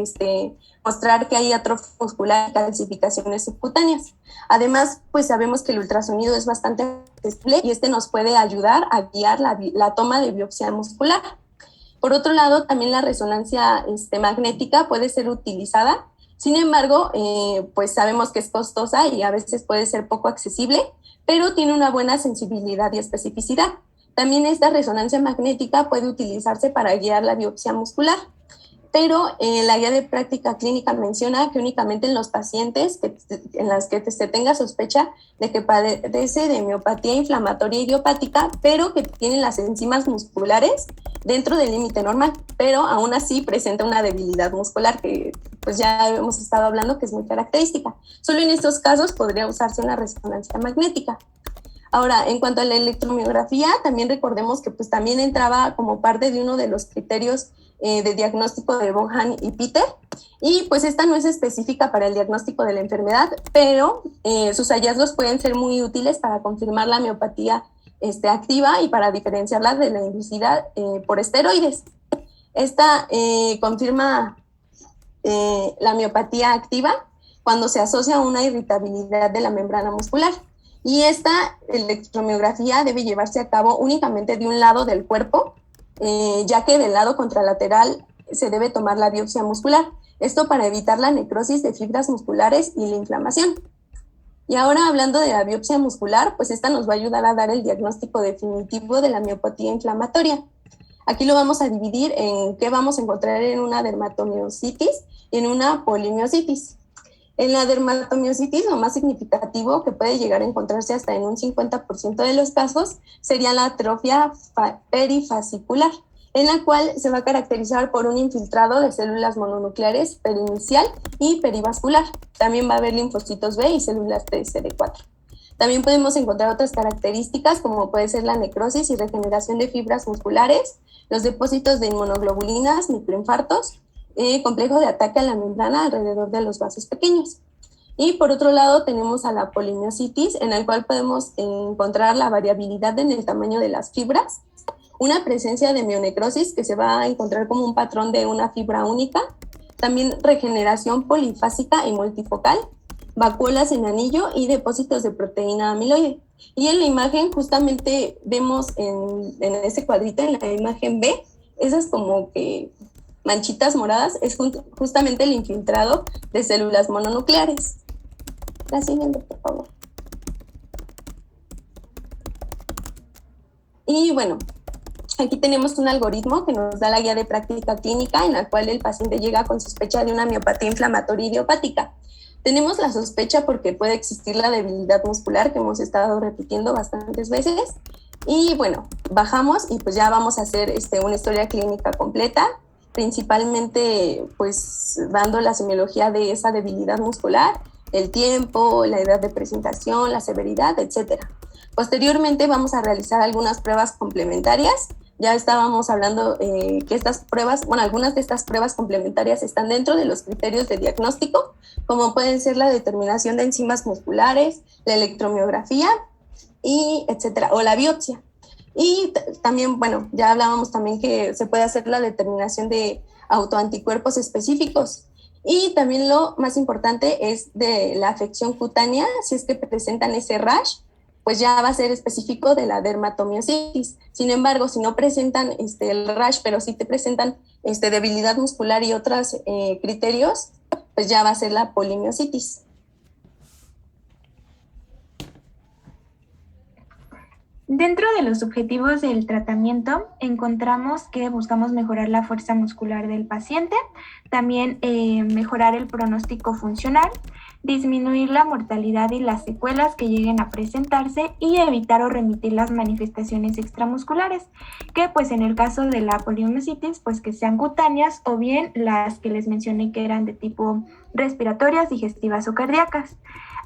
mostrar que hay atrofia muscular y calcificaciones subcutáneas. Además, pues sabemos que el ultrasonido es bastante accesible y nos puede ayudar a guiar la toma de biopsia muscular. Por otro lado, también la resonancia magnética puede ser utilizada. Sin embargo, pues sabemos que es costosa y a veces puede ser poco accesible, pero tiene una buena sensibilidad y especificidad. También esta resonancia magnética puede utilizarse para guiar la biopsia muscular, pero la guía de práctica clínica menciona que únicamente en los pacientes en las que se tenga sospecha de que padece de miopatía inflamatoria idiopática, pero que tienen las enzimas musculares dentro del límite normal, pero aún así presenta una debilidad muscular que pues ya hemos estado hablando que es muy característica. Solo en estos casos podría usarse una resonancia magnética. Ahora, en cuanto a la electromiografía, también recordemos que pues también entraba como parte de uno de los criterios de diagnóstico de Von Hahn y Peter, y pues esta no es específica para el diagnóstico de la enfermedad, pero sus hallazgos pueden ser muy útiles para confirmar la miopatía activa y para diferenciarla de la inducida por esteroides. Esta confirma la miopatía activa cuando se asocia a una irritabilidad de la membrana muscular. Y esta electromiografía debe llevarse a cabo únicamente de un lado del cuerpo, ya que del lado contralateral se debe tomar la biopsia muscular. Esto para evitar la necrosis de fibras musculares y la inflamación. Y ahora, hablando de la biopsia muscular, pues esta nos va a ayudar a dar el diagnóstico definitivo de la miopatía inflamatoria. Aquí lo vamos a dividir en qué vamos a encontrar en una dermatomiositis y en una polimiositis. En la dermatomiositis, lo más significativo que puede llegar a encontrarse hasta en un 50% de los casos sería la atrofia perifascicular, en la cual se va a caracterizar por un infiltrado de células mononucleares perinicial y perivascular. También va a haber linfocitos B y células TCD4. También podemos encontrar otras características como puede ser la necrosis y regeneración de fibras musculares, los depósitos de inmunoglobulinas, microinfartos, complejo de ataque a la membrana alrededor de los vasos pequeños. Y por otro lado tenemos a la polimiositis, en el cual podemos encontrar la variabilidad en el tamaño de las fibras, una presencia de mionecrosis que se va a encontrar como un patrón de una fibra única, también regeneración polifásica y multifocal, vacuolas en anillo y depósitos de proteína amiloide. Y en la imagen justamente vemos en ese cuadrito, en la imagen B, esas como que manchitas moradas, es justamente el infiltrado de células mononucleares. La siguiente, por favor. Y bueno, aquí tenemos un algoritmo que nos da la guía de práctica clínica en la cual el paciente llega con sospecha de una miopatía inflamatoria idiopática. Tenemos la sospecha porque puede existir la debilidad muscular que hemos estado repitiendo bastantes veces. Y bueno, bajamos y pues ya vamos a hacer una historia clínica completa, principalmente pues dando la semiología de esa debilidad muscular, el tiempo, la edad de presentación, la severidad, etc. Posteriormente vamos a realizar algunas pruebas complementarias. Ya estábamos hablando que estas pruebas, bueno, algunas de estas pruebas complementarias están dentro de los criterios de diagnóstico, como pueden ser la determinación de enzimas musculares, la electromiografía, y etcétera, o la biopsia. Y también, bueno, ya hablábamos también que se puede hacer la determinación de autoanticuerpos específicos. Y también lo más importante es de la afección cutánea, si es que presentan ese rash, pues ya va a ser específico de la dermatomiositis. Sin embargo, si no presentan el rash, pero sí te presentan debilidad muscular y otros criterios, pues ya va a ser la polimiositis. Dentro de los objetivos del tratamiento, encontramos que buscamos mejorar la fuerza muscular del paciente, también mejorar el pronóstico funcional, disminuir la mortalidad y las secuelas que lleguen a presentarse y evitar o remitir las manifestaciones extramusculares, que pues en el caso de la polimiositis, pues que sean cutáneas o bien las que les mencioné que eran de tipo respiratorias, digestivas o cardíacas.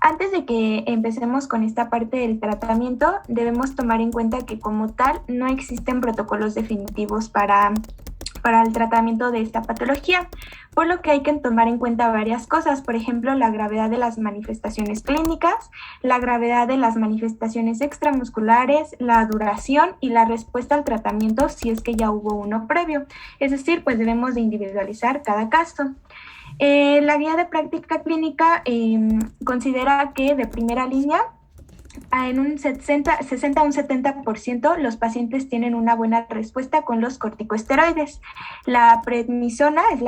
Antes de que empecemos con esta parte del tratamiento, debemos tomar en cuenta que como tal no existen protocolos definitivos para el tratamiento de esta patología, por lo que hay que tomar en cuenta varias cosas, por ejemplo, la gravedad de las manifestaciones clínicas, la gravedad de las manifestaciones extramusculares, la duración y la respuesta al tratamiento si es que ya hubo uno previo. Es decir, pues debemos de individualizar cada caso. La guía de práctica clínica considera que de primera línea, en un 60 a un 70% los pacientes tienen una buena respuesta con los corticosteroides. La prednisona es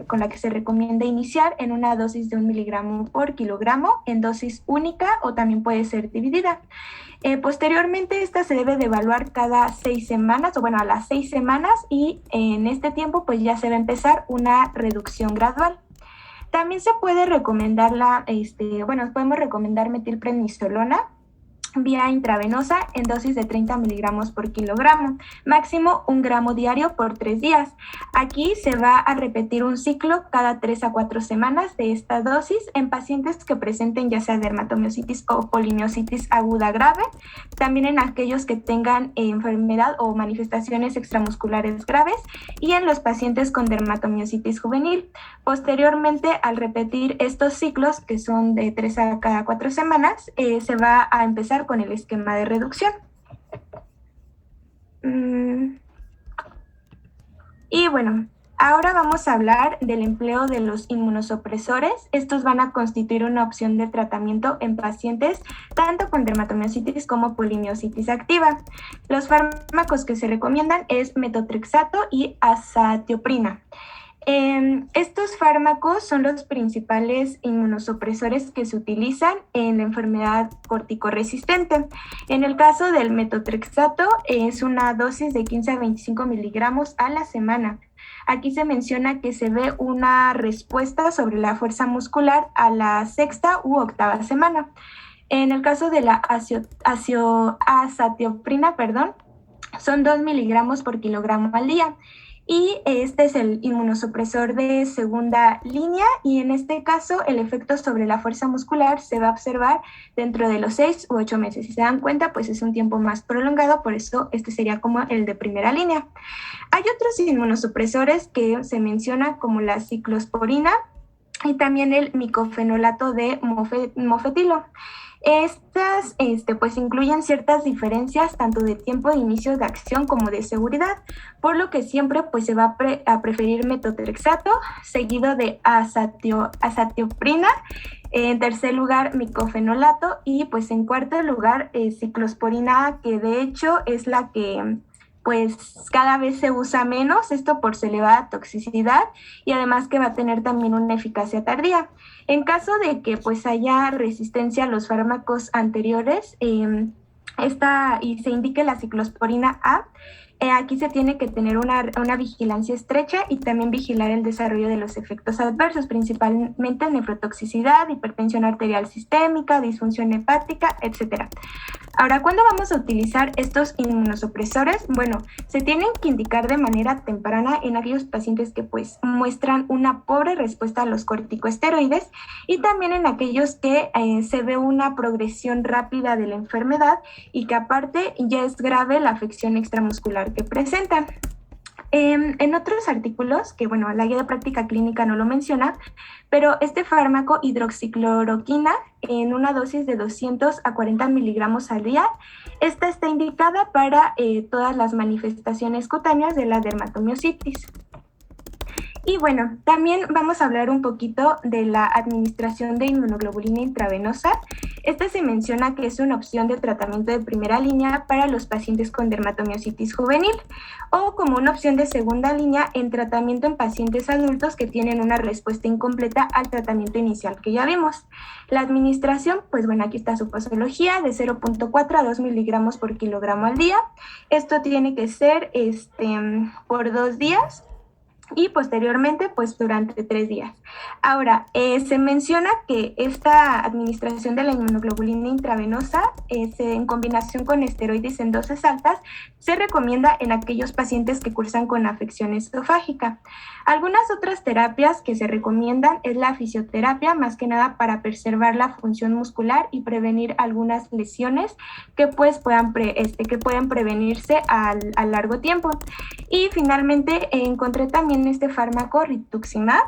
con la que se recomienda iniciar en una dosis de 1 miligramo por kilogramo en dosis única o también puede ser dividida. Posteriormente, esta se debe de evaluar cada 6 semanas, o bueno, a las 6 semanas, y en este tiempo pues ya se va a empezar una reducción gradual. También se puede recomendar podemos recomendar metilprednisolona vía intravenosa en dosis de 30 miligramos por kilogramo, máximo 1 gramo diario por 3 días. Aquí se va a repetir un ciclo cada 3 a 4 semanas de esta dosis en pacientes que presenten ya sea dermatomiositis o polimiositis aguda grave, también en aquellos que tengan enfermedad o manifestaciones extramusculares graves y en los pacientes con dermatomiositis juvenil. Posteriormente, al repetir estos ciclos, que son de 3 a cada 4 semanas, se va a empezar con el esquema de reducción. Y bueno, ahora vamos a hablar del empleo de los inmunosupresores. Estos van a constituir una opción de tratamiento en pacientes tanto con dermatomiositis como polimiositis activa. Los fármacos que se recomiendan es metotrexato y azatioprina. Estos fármacos son los principales inmunosupresores que se utilizan en la enfermedad corticoresistente. En el caso del metotrexato es una dosis de 15 a 25 miligramos a la semana. Aquí se menciona que se ve una respuesta sobre la fuerza muscular a la 6ª u 8ª semana. En el caso de la azatioprina, son 2 miligramos por kilogramo al día. Y este es el inmunosupresor de segunda línea y en este caso el efecto sobre la fuerza muscular se va a observar dentro de los 6 u 8 meses. Si se dan cuenta, pues es un tiempo más prolongado, por eso este sería como el de primera línea. Hay otros inmunosupresores que se mencionan como la ciclosporina y también el micofenolato de mofetilo. Estas pues incluyen ciertas diferencias tanto de tiempo de inicio de acción como de seguridad, por lo que siempre pues se va a preferir metotrexato seguido de azatioprina, en tercer lugar micofenolato y pues en cuarto lugar ciclosporina, que de hecho es la que pues cada vez se usa menos, esto por su elevada toxicidad y además que va a tener también una eficacia tardía. En caso de que pues haya resistencia a los fármacos anteriores, y se indique la ciclosporina A, aquí se tiene que tener una vigilancia estrecha y también vigilar el desarrollo de los efectos adversos, principalmente nefrotoxicidad, hipertensión arterial sistémica, disfunción hepática, etc. Ahora, ¿cuándo vamos a utilizar estos inmunosupresores? Bueno, se tienen que indicar de manera temprana en aquellos pacientes que pues muestran una pobre respuesta a los corticosteroides y también en aquellos que se ve una progresión rápida de la enfermedad y que aparte ya es grave la afección extramuscular que presentan. En otros artículos, que bueno, la guía de práctica clínica no lo menciona, pero este fármaco hidroxicloroquina en una dosis de 200 a 40 miligramos al día, esta está indicada para todas las manifestaciones cutáneas de la dermatomiositis. Y bueno, también vamos a hablar un poquito de la administración de inmunoglobulina intravenosa. Esta se menciona que es una opción de tratamiento de primera línea para los pacientes con dermatomiositis juvenil o como una opción de segunda línea en tratamiento en pacientes adultos que tienen una respuesta incompleta al tratamiento inicial que ya vimos. La administración, pues bueno, aquí está su posología de 0.4 a 2 miligramos por kilogramo al día. Esto tiene que ser por 2 días. Y posteriormente, pues durante 3 días. Ahora, se menciona que esta administración de la inmunoglobulina intravenosa, en combinación con esteroides en dosis altas, se recomienda en aquellos pacientes que cursan con afección esofágica. Algunas otras terapias que se recomiendan es la fisioterapia, más que nada para preservar la función muscular y prevenir algunas lesiones que pues puedan prevenirse a largo tiempo. Y finalmente encontré también este fármaco rituximab.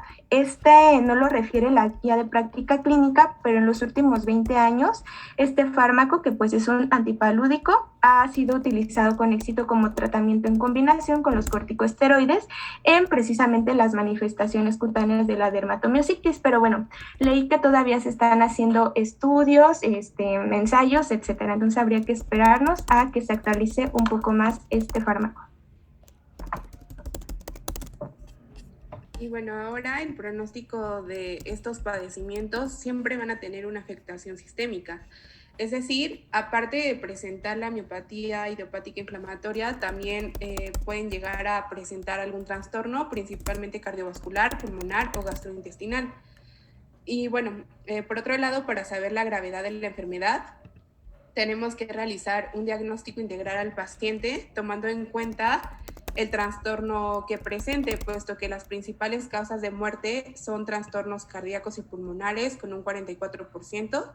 No lo refiere la guía de práctica clínica, pero en los últimos 20 años este fármaco, que pues es un antipalúdico, ha sido utilizado con éxito como tratamiento en combinación con los corticosteroides en precisamente las manifestaciones cutáneas de la dermatomiositis. Pero bueno, leí que todavía se están haciendo estudios, ensayos, etcétera. Entonces habría que esperarnos a que se actualice un poco más este fármaco. Y bueno, ahora el pronóstico de estos padecimientos siempre van a tener una afectación sistémica. Es decir, aparte de presentar la miopatía idiopática inflamatoria, también pueden llegar a presentar algún trastorno, principalmente cardiovascular, pulmonar o gastrointestinal. Y bueno, por otro lado, para saber la gravedad de la enfermedad, tenemos que realizar un diagnóstico integral al paciente, tomando en cuenta el trastorno que presente, puesto que las principales causas de muerte son trastornos cardíacos y pulmonares con un 44%,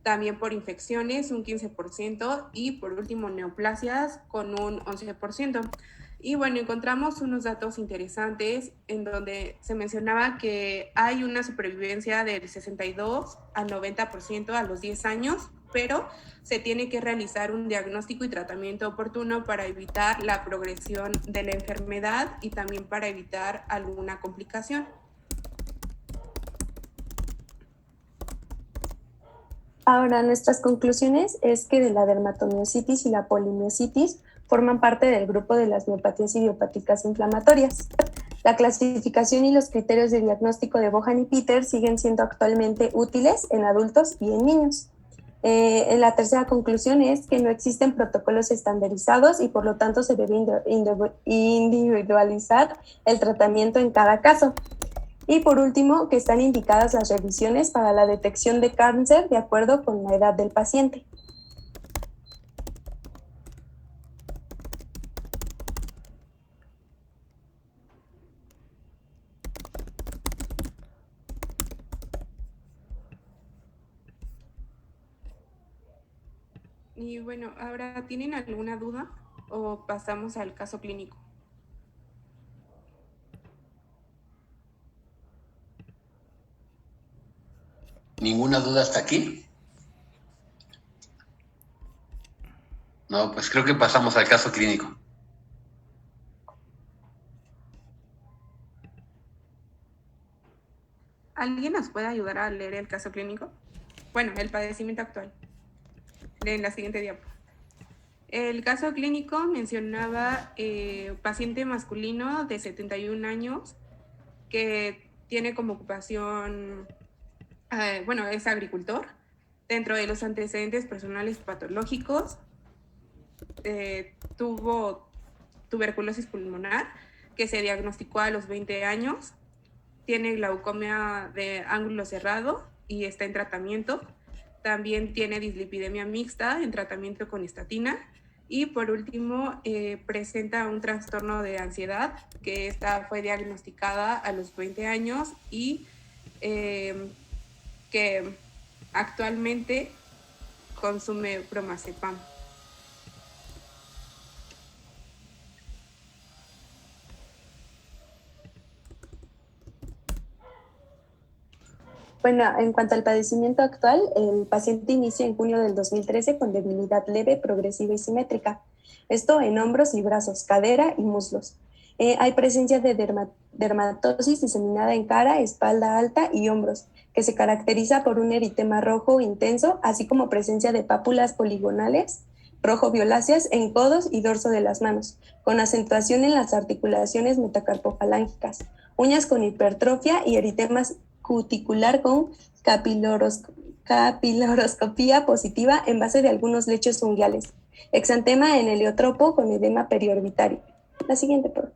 también por infecciones un 15% y por último neoplasias con un 11%. Y bueno, encontramos unos datos interesantes en donde se mencionaba que hay una supervivencia del 62 al 90% a los 10 años, pero se tiene que realizar un diagnóstico y tratamiento oportuno para evitar la progresión de la enfermedad y también para evitar alguna complicación. Ahora, nuestras conclusiones es que de la dermatomiositis y la polimiositis forman parte del grupo de las miopatías idiopáticas inflamatorias. La clasificación y los criterios de diagnóstico de Bohan y Peter siguen siendo actualmente útiles en adultos y en niños. La tercera conclusión es que no existen protocolos estandarizados y por lo tanto se debe individualizar el tratamiento en cada caso. Y por último, que están indicadas las revisiones para la detección de cáncer de acuerdo con la edad del paciente. Y bueno, ahora, ¿tienen alguna duda o pasamos al caso clínico? ¿Ninguna duda hasta aquí? No, pues creo que pasamos al caso clínico. ¿Alguien nos puede ayudar a leer el caso clínico? Bueno, el padecimiento actual. En la siguiente diapo. El caso clínico mencionaba paciente masculino de 71 años que tiene como ocupación, es agricultor. Dentro de los antecedentes personales patológicos, tuvo tuberculosis pulmonar, que se diagnosticó a los 20 años. Tiene glaucomia de ángulo cerrado y está en tratamiento. También tiene dislipidemia mixta en tratamiento con estatina. Y por último, presenta un trastorno de ansiedad, que esta fue diagnosticada a los 20 años y que actualmente consume bromazepam. Bueno, en cuanto al padecimiento actual, el paciente inicia en junio del 2013 con debilidad leve, progresiva y simétrica. Esto en hombros y brazos, cadera y muslos. Hay presencia de dermatosis diseminada en cara, espalda alta y hombros, que se caracteriza por un eritema rojo intenso, así como presencia de pápulas poligonales rojo violáceas en codos y dorso de las manos, con acentuación en las articulaciones metacarpofalángicas, uñas con hipertrofia y eritemas cuticular con capiloroscopía positiva en base de algunos lechos unguiales. Exantema en heliotropo con edema periorbitario. La siguiente, por favor.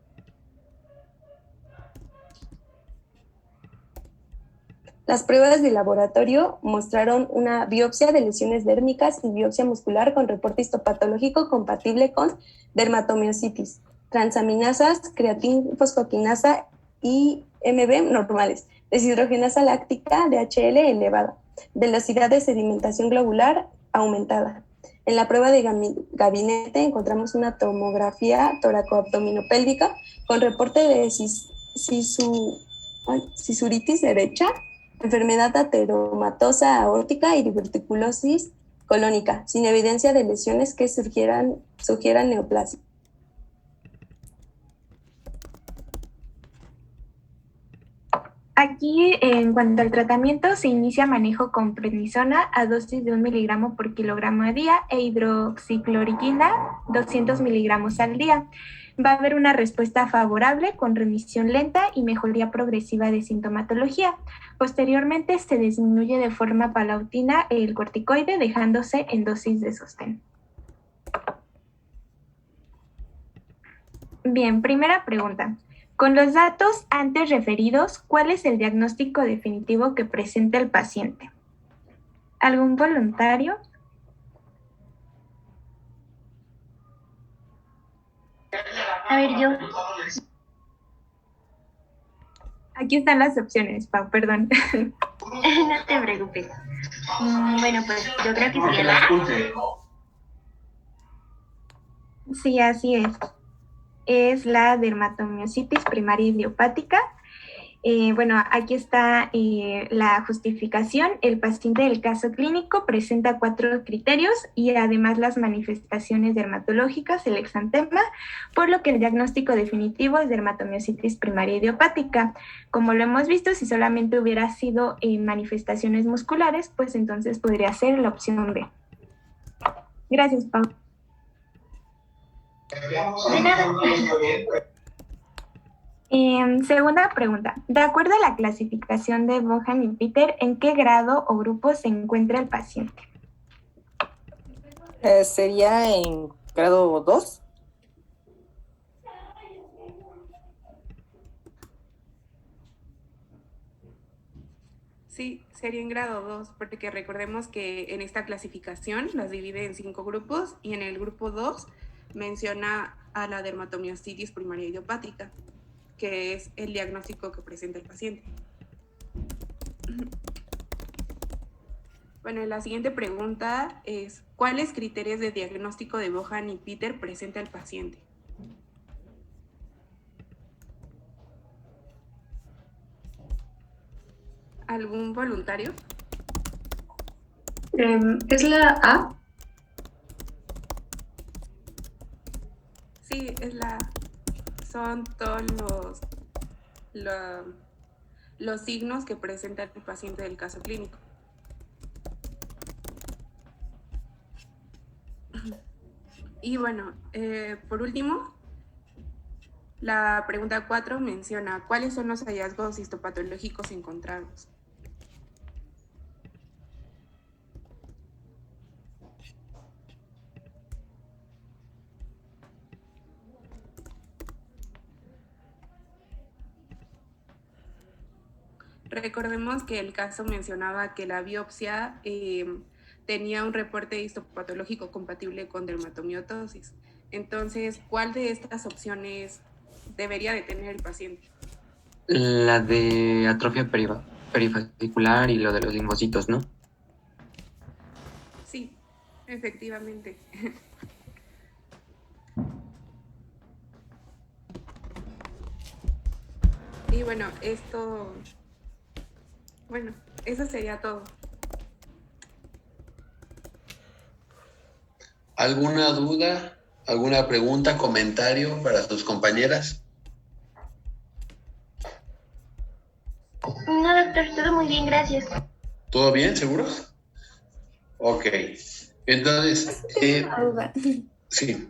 Las pruebas de laboratorio mostraron una biopsia de lesiones dérmicas y biopsia muscular con reporte histopatológico compatible con dermatomiositis, transaminasas, creatinfosfoquinasa y MB normales, deshidrogenasa láctica, DHL elevada, velocidad de sedimentación globular aumentada. En la prueba de gabinete encontramos una tomografía toracoabdominopélvica con reporte de cisuritis derecha, enfermedad ateromatosa aórtica y diverticulosis colónica, sin evidencia de lesiones que sugieran neoplasia. Aquí, en cuanto al tratamiento, se inicia manejo con prednisona a dosis de 1 miligramo por kilogramo a día e hidroxicloroquina 200 miligramos al día. Va a haber una respuesta favorable con remisión lenta y mejoría progresiva de sintomatología. Posteriormente, se disminuye de forma paulatina el corticoide, dejándose en dosis de sostén. Bien, primera pregunta. Con los datos antes referidos, ¿cuál es el diagnóstico definitivo que presenta el paciente? ¿Algún voluntario? A ver, yo. Aquí están las opciones, Pau, perdón. No te preocupes. Bueno, pues yo creo que sería la A. Sí, así es. Es la dermatomiositis primaria idiopática. Bueno, aquí está la justificación. El paciente del caso clínico presenta 4 criterios y además las manifestaciones dermatológicas, el exantema, por lo que el diagnóstico definitivo es dermatomiositis primaria idiopática. Como lo hemos visto, si solamente hubiera sido manifestaciones musculares, pues entonces podría ser la opción B. Gracias, Pau. De nada. Segunda pregunta. De acuerdo a la clasificación de Bohan y Peter, ¿en qué grado o grupo se encuentra el paciente? Sería en grado 2. Sí, sería en grado 2, porque recordemos que en esta clasificación las divide en 5 grupos y en el grupo 2 menciona a la dermatomiositis primaria idiopática, que es el diagnóstico que presenta el paciente. Bueno, la siguiente pregunta es, ¿cuáles criterios de diagnóstico de Bohan y Peter presenta el paciente? ¿Algún voluntario? ¿Es la A? Sí, es la... Son todos los signos que presenta el paciente del caso clínico. Y bueno, por último, la pregunta 4 menciona ¿cuáles son los hallazgos histopatológicos encontrados? Recordemos que el caso mencionaba que la biopsia tenía un reporte histopatológico compatible con dermatomiotosis. Entonces, ¿cuál de estas opciones debería de tener el paciente? La de atrofia perifascicular y lo de los linfocitos, ¿no? Sí, efectivamente. Y bueno, eso sería todo. ¿Alguna duda, alguna pregunta, comentario para sus compañeras? No, doctor, todo muy bien, gracias. ¿Todo bien, seguros? Ok. Entonces, Tengo una duda. sí.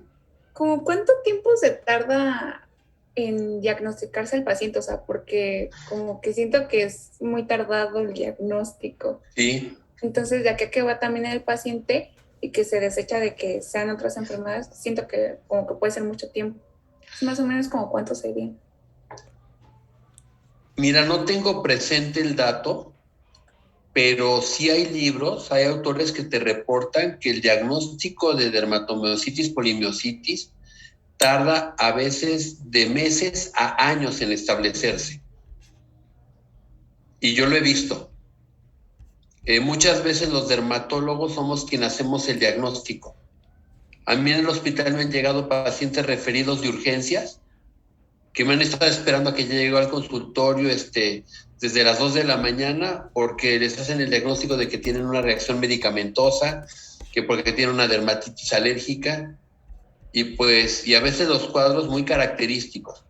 ¿Cómo cuánto tiempo se tarda en diagnosticarse el paciente? O sea, porque como que siento que es muy tardado el diagnóstico. Sí. Entonces, de aquí a que va también el paciente y que se desecha de que sean otras enfermedades, siento que como que puede ser mucho tiempo. Es más o menos como cuánto sería. Mira, no tengo presente el dato, pero sí hay libros, hay autores que te reportan que el diagnóstico de dermatomiositis, polimiositis, tarda a veces de meses a años en establecerse. Y yo lo he visto. Muchas veces los dermatólogos somos quienes hacemos el diagnóstico. A mí en el hospital me han llegado pacientes referidos de urgencias que me han estado esperando a que ya llegue al consultorio desde las 2 de la mañana porque les hacen el diagnóstico de que tienen una reacción medicamentosa, que porque tienen una dermatitis alérgica, y a veces los cuadros muy característicos,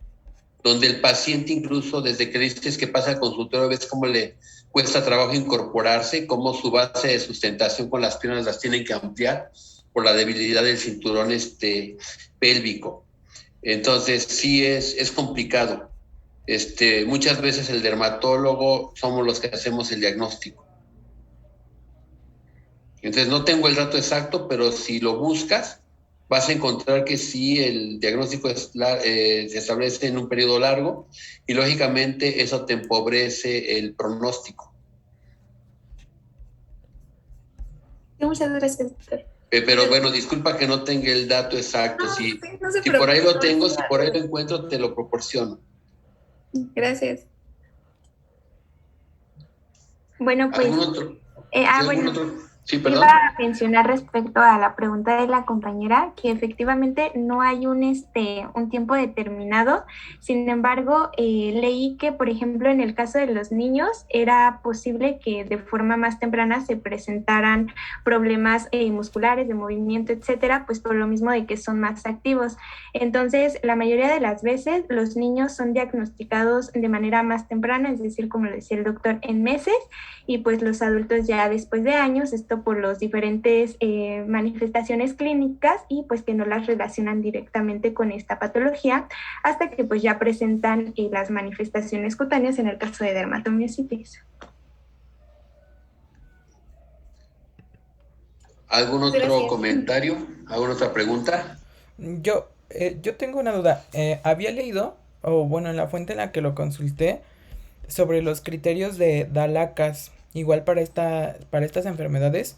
donde el paciente incluso desde que dices que pasa al consultorio ves cómo le cuesta trabajo incorporarse, cómo su base de sustentación con las piernas las tienen que ampliar por la debilidad del cinturón pélvico. Entonces sí es complicado. Muchas veces el dermatólogo somos los que hacemos el diagnóstico. Entonces no tengo el dato exacto, pero si lo buscas, vas a encontrar que sí, el diagnóstico se establece en un periodo largo y lógicamente eso te empobrece el pronóstico. Muchas gracias, doctor. Pero bueno, disculpa que no tenga el dato exacto. No, Si, sí, no se si por ahí lo preocupe. tengo, si por ahí lo encuentro, te lo proporciono. Gracias. Bueno, pues... ¿Algún otro? bueno. Sí, perdón. Iba a mencionar respecto a la pregunta de la compañera que efectivamente no hay un tiempo determinado. Sin embargo, leí que, por ejemplo, en el caso de los niños era posible que de forma más temprana se presentaran problemas musculares, de movimiento, etcétera, pues por lo mismo de que son más activos. Entonces, la mayoría de las veces los niños son diagnosticados de manera más temprana, es decir, como lo decía el doctor, en meses, y pues los adultos ya después de años, esto por las diferentes manifestaciones clínicas y pues que no las relacionan directamente con esta patología hasta que pues ya presentan las manifestaciones cutáneas en el caso de dermatomiositis. ¿Algún otro comentario? ¿Alguna otra pregunta? Yo tengo una duda. Había leído, o bueno, en la fuente en la que lo consulté, sobre los criterios de Dallacas, igual para estas enfermedades,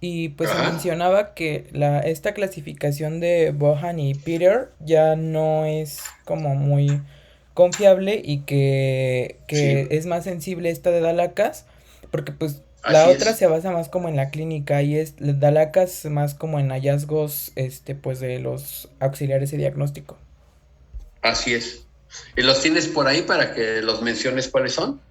y pues se mencionaba que esta clasificación de Bohan y Peter ya no es como muy confiable y que sí, es más sensible esta de Dallacas, porque pues la otra se basa más como en la clínica y Dallacas más como en hallazgos pues de los auxiliares de diagnóstico. Así es. ¿Y los tienes por ahí para que los menciones cuáles son?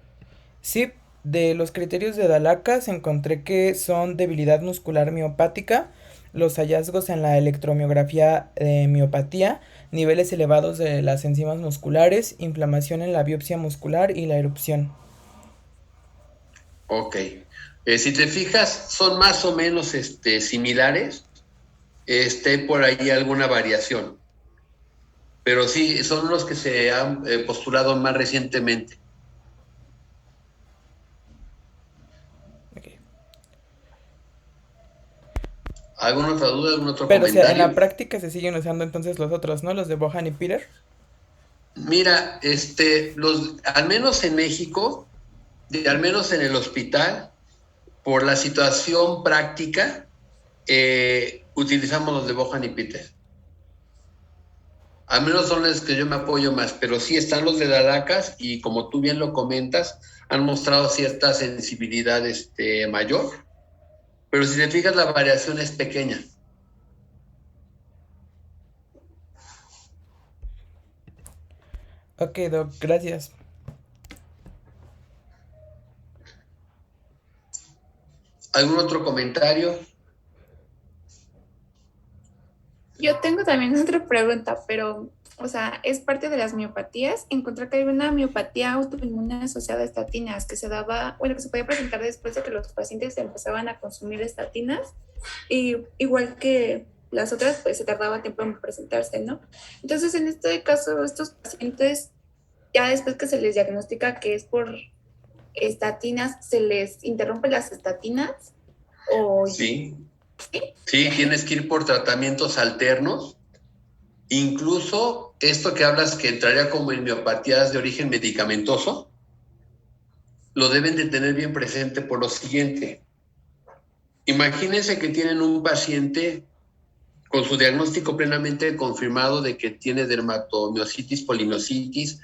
Sí, de los criterios de Dallacas encontré que son debilidad muscular miopática, los hallazgos en la electromiografía de miopatía, niveles elevados de las enzimas musculares, inflamación en la biopsia muscular y la erupción. Ok. Si te fijas, son más o menos similares. Por ahí alguna variación. Pero sí, son los que se han postulado más recientemente. Okay. ¿Alguna otra duda, algún otro comentario? Pero o sea, en la práctica se siguen usando entonces los otros, ¿no? Los de Bohan y Peter. Mira, al menos en México, al menos en el hospital, por la situación práctica, utilizamos los de Bohan y Peter. Al menos son los que yo me apoyo más, pero sí están los de Dalacas y como tú bien lo comentas, han mostrado cierta sensibilidad mayor, pero si te fijas la variación es pequeña. Ok, Doc, gracias. ¿Algún otro comentario? Yo tengo también otra pregunta, pero, o sea, es parte de las miopatías. Encontré que hay una miopatía autoinmune asociada a estatinas que se daba, bueno, que se podía presentar después de que los pacientes empezaban a consumir estatinas, y igual que las otras, pues se tardaba tiempo en presentarse, ¿no? Entonces, en este caso, estos pacientes, ya después que se les diagnostica que es por estatinas, ¿se les interrumpen las estatinas? O... Sí. Sí, tienes que ir por tratamientos alternos. Incluso esto que hablas que entraría como en miopatías de origen medicamentoso, lo deben de tener bien presente por lo siguiente. Imagínense que tienen un paciente con su diagnóstico plenamente confirmado de que tiene dermatomiositis, polimiositis,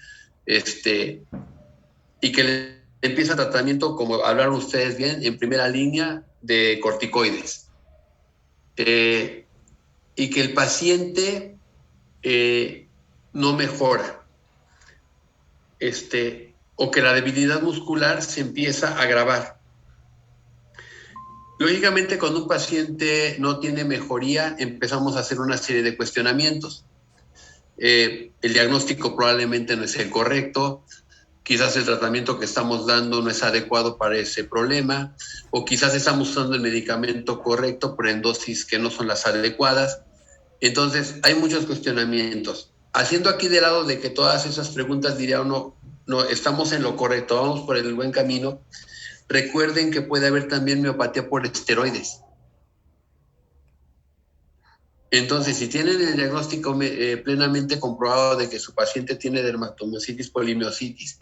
y que le empieza tratamiento, como hablaron ustedes bien, en primera línea de corticoides. Y que el paciente no mejora, o que la debilidad muscular se empieza a agravar. Lógicamente, cuando un paciente no tiene mejoría, empezamos a hacer una serie de cuestionamientos. El diagnóstico probablemente no es el correcto, quizás el tratamiento que estamos dando no es adecuado para ese problema, o quizás estamos usando el medicamento correcto, pero en dosis que no son las adecuadas. Entonces, hay muchos cuestionamientos. Haciendo aquí de lado de que todas esas preguntas diría uno, no, estamos en lo correcto, vamos por el buen camino. Recuerden que puede haber también miopatía por esteroides. Entonces, si tienen el diagnóstico plenamente comprobado de que su paciente tiene dermatomiositis, polimiositis,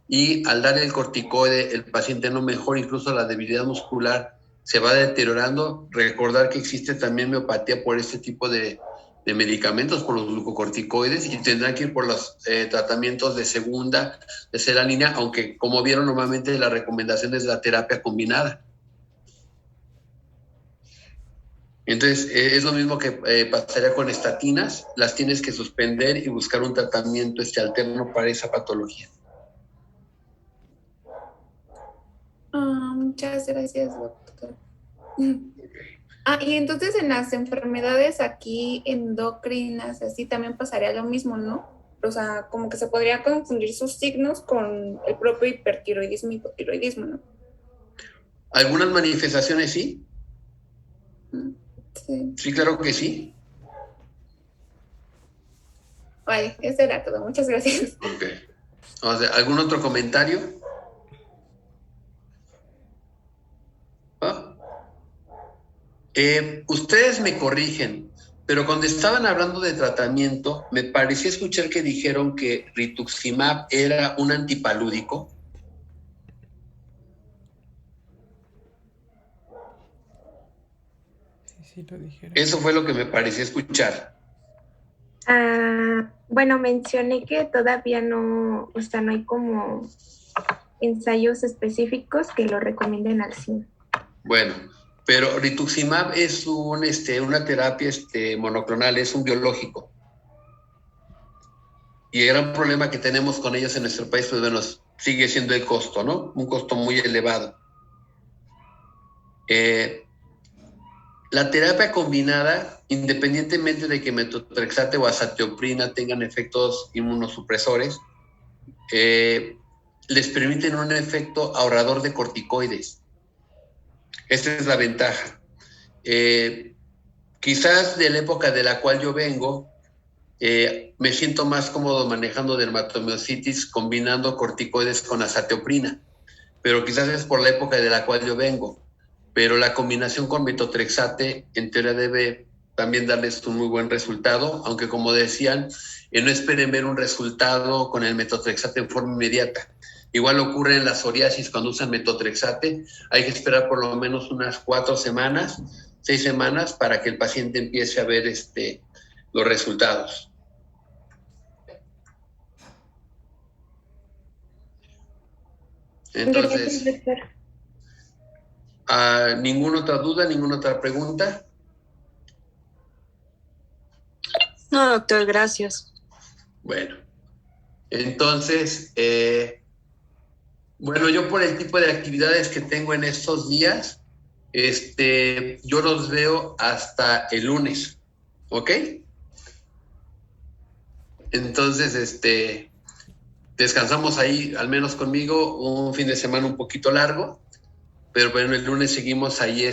y al dar el corticoide el paciente no mejora, incluso la debilidad muscular se va deteriorando, recordar que existe también miopatía por este tipo de medicamentos, por los glucocorticoides, y tendrán que ir por los tratamientos de segunda, tercera línea, aunque como vieron normalmente la recomendación es la terapia combinada. Entonces, es lo mismo que pasaría con estatinas, las tienes que suspender y buscar un tratamiento alterno para esa patología. Muchas gracias, doctor. Y entonces en las enfermedades aquí endocrinas, así también pasaría lo mismo, ¿no? O sea, como que se podría confundir sus signos con el propio hipertiroidismo y hipotiroidismo, ¿no? ¿Algunas manifestaciones sí? Sí. Sí, claro que sí. Vale, eso era todo. Muchas gracias. Ok. O sea, ¿algún otro comentario? ¿Ah? Ustedes me corrigen, pero cuando estaban hablando de tratamiento, me pareció escuchar que dijeron que rituximab era un antipalúdico. Sí, lo dijeron. Eso fue lo que me pareció escuchar. Bueno, mencioné que todavía no, o sea, no hay como ensayos específicos que lo recomienden al 100. Bueno, pero rituximab es una terapia monoclonal, es un biológico. Y el gran problema que tenemos con ellos en nuestro país, pues bueno, sigue siendo el costo, ¿no? Un costo muy elevado. La terapia combinada, independientemente de que metotrexate o azatioprina tengan efectos inmunosupresores, les permiten un efecto ahorrador de corticoides. Esta es la ventaja. Quizás de la época de la cual yo vengo, me siento más cómodo manejando dermatomiositis combinando corticoides con azatioprina, pero quizás es por la época de la cual yo vengo. Pero la combinación con metotrexate en teoría debe también darles un muy buen resultado, aunque como decían, no esperen ver un resultado con el metotrexate en forma inmediata. Igual ocurre en la psoriasis cuando usan metotrexate. Hay que esperar por lo menos unas 4 semanas, 6 semanas para que el paciente empiece a ver los resultados. Entonces, ¿ninguna otra duda, ninguna otra pregunta? No, doctor, gracias. Bueno, entonces, bueno, yo por el tipo de actividades que tengo en estos días, yo los veo hasta el lunes, ¿ok? Entonces, descansamos ahí, al menos conmigo, un fin de semana un poquito largo, pero bueno, el lunes seguimos ahí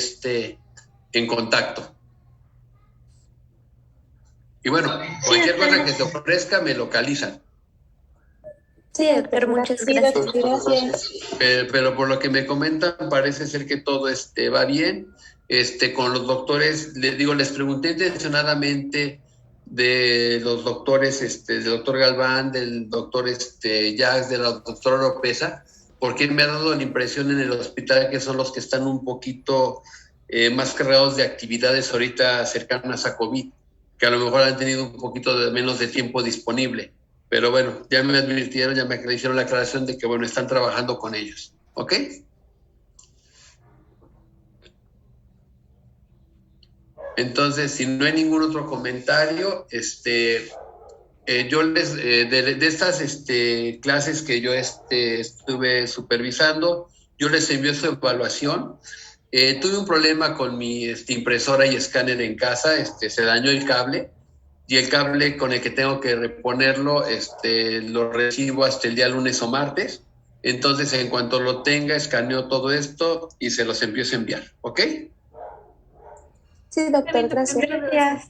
en contacto. Y bueno, cualquier cosa que te ofrezca, me localizan. Sí, doctor, muchas gracias. Pero por lo que me comentan, parece ser que todo va bien. Con los doctores, les pregunté intencionadamente de los doctores, del doctor Galván, del doctor Jacques, de la doctora Oropesa, porque me ha dado la impresión en el hospital que son los que están un poquito más cargados de actividades ahorita cercanas a COVID, que a lo mejor han tenido un poquito menos de tiempo disponible. Pero bueno, ya me advirtieron, ya me hicieron la aclaración de que, bueno, están trabajando con ellos. ¿Ok? Entonces, si no hay ningún otro comentario, yo de estas clases que yo estuve supervisando, yo les envío su evaluación. Tuve un problema con mi impresora y escáner en casa, se dañó el cable, y el cable con el que tengo que reponerlo, lo recibo hasta el día lunes o martes. Entonces, en cuanto lo tenga, escaneo todo esto y se los empiezo a enviar, ¿ok? Sí, doctor, gracias.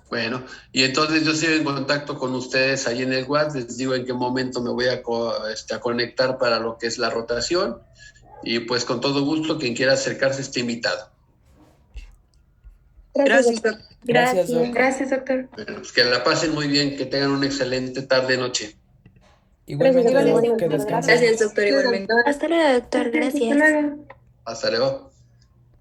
Bueno, y entonces yo sigo en contacto con ustedes ahí en el WhatsApp, les digo en qué momento me voy a conectar para lo que es la rotación, y pues con todo gusto, quien quiera acercarse esté invitado. Gracias, doctor. Gracias, doctor. Bueno, pues que la pasen muy bien, que tengan una excelente tarde-noche. Igualmente, que descansen. Gracias, doctor, igualmente. Hasta luego, doctor. Gracias. Hasta luego.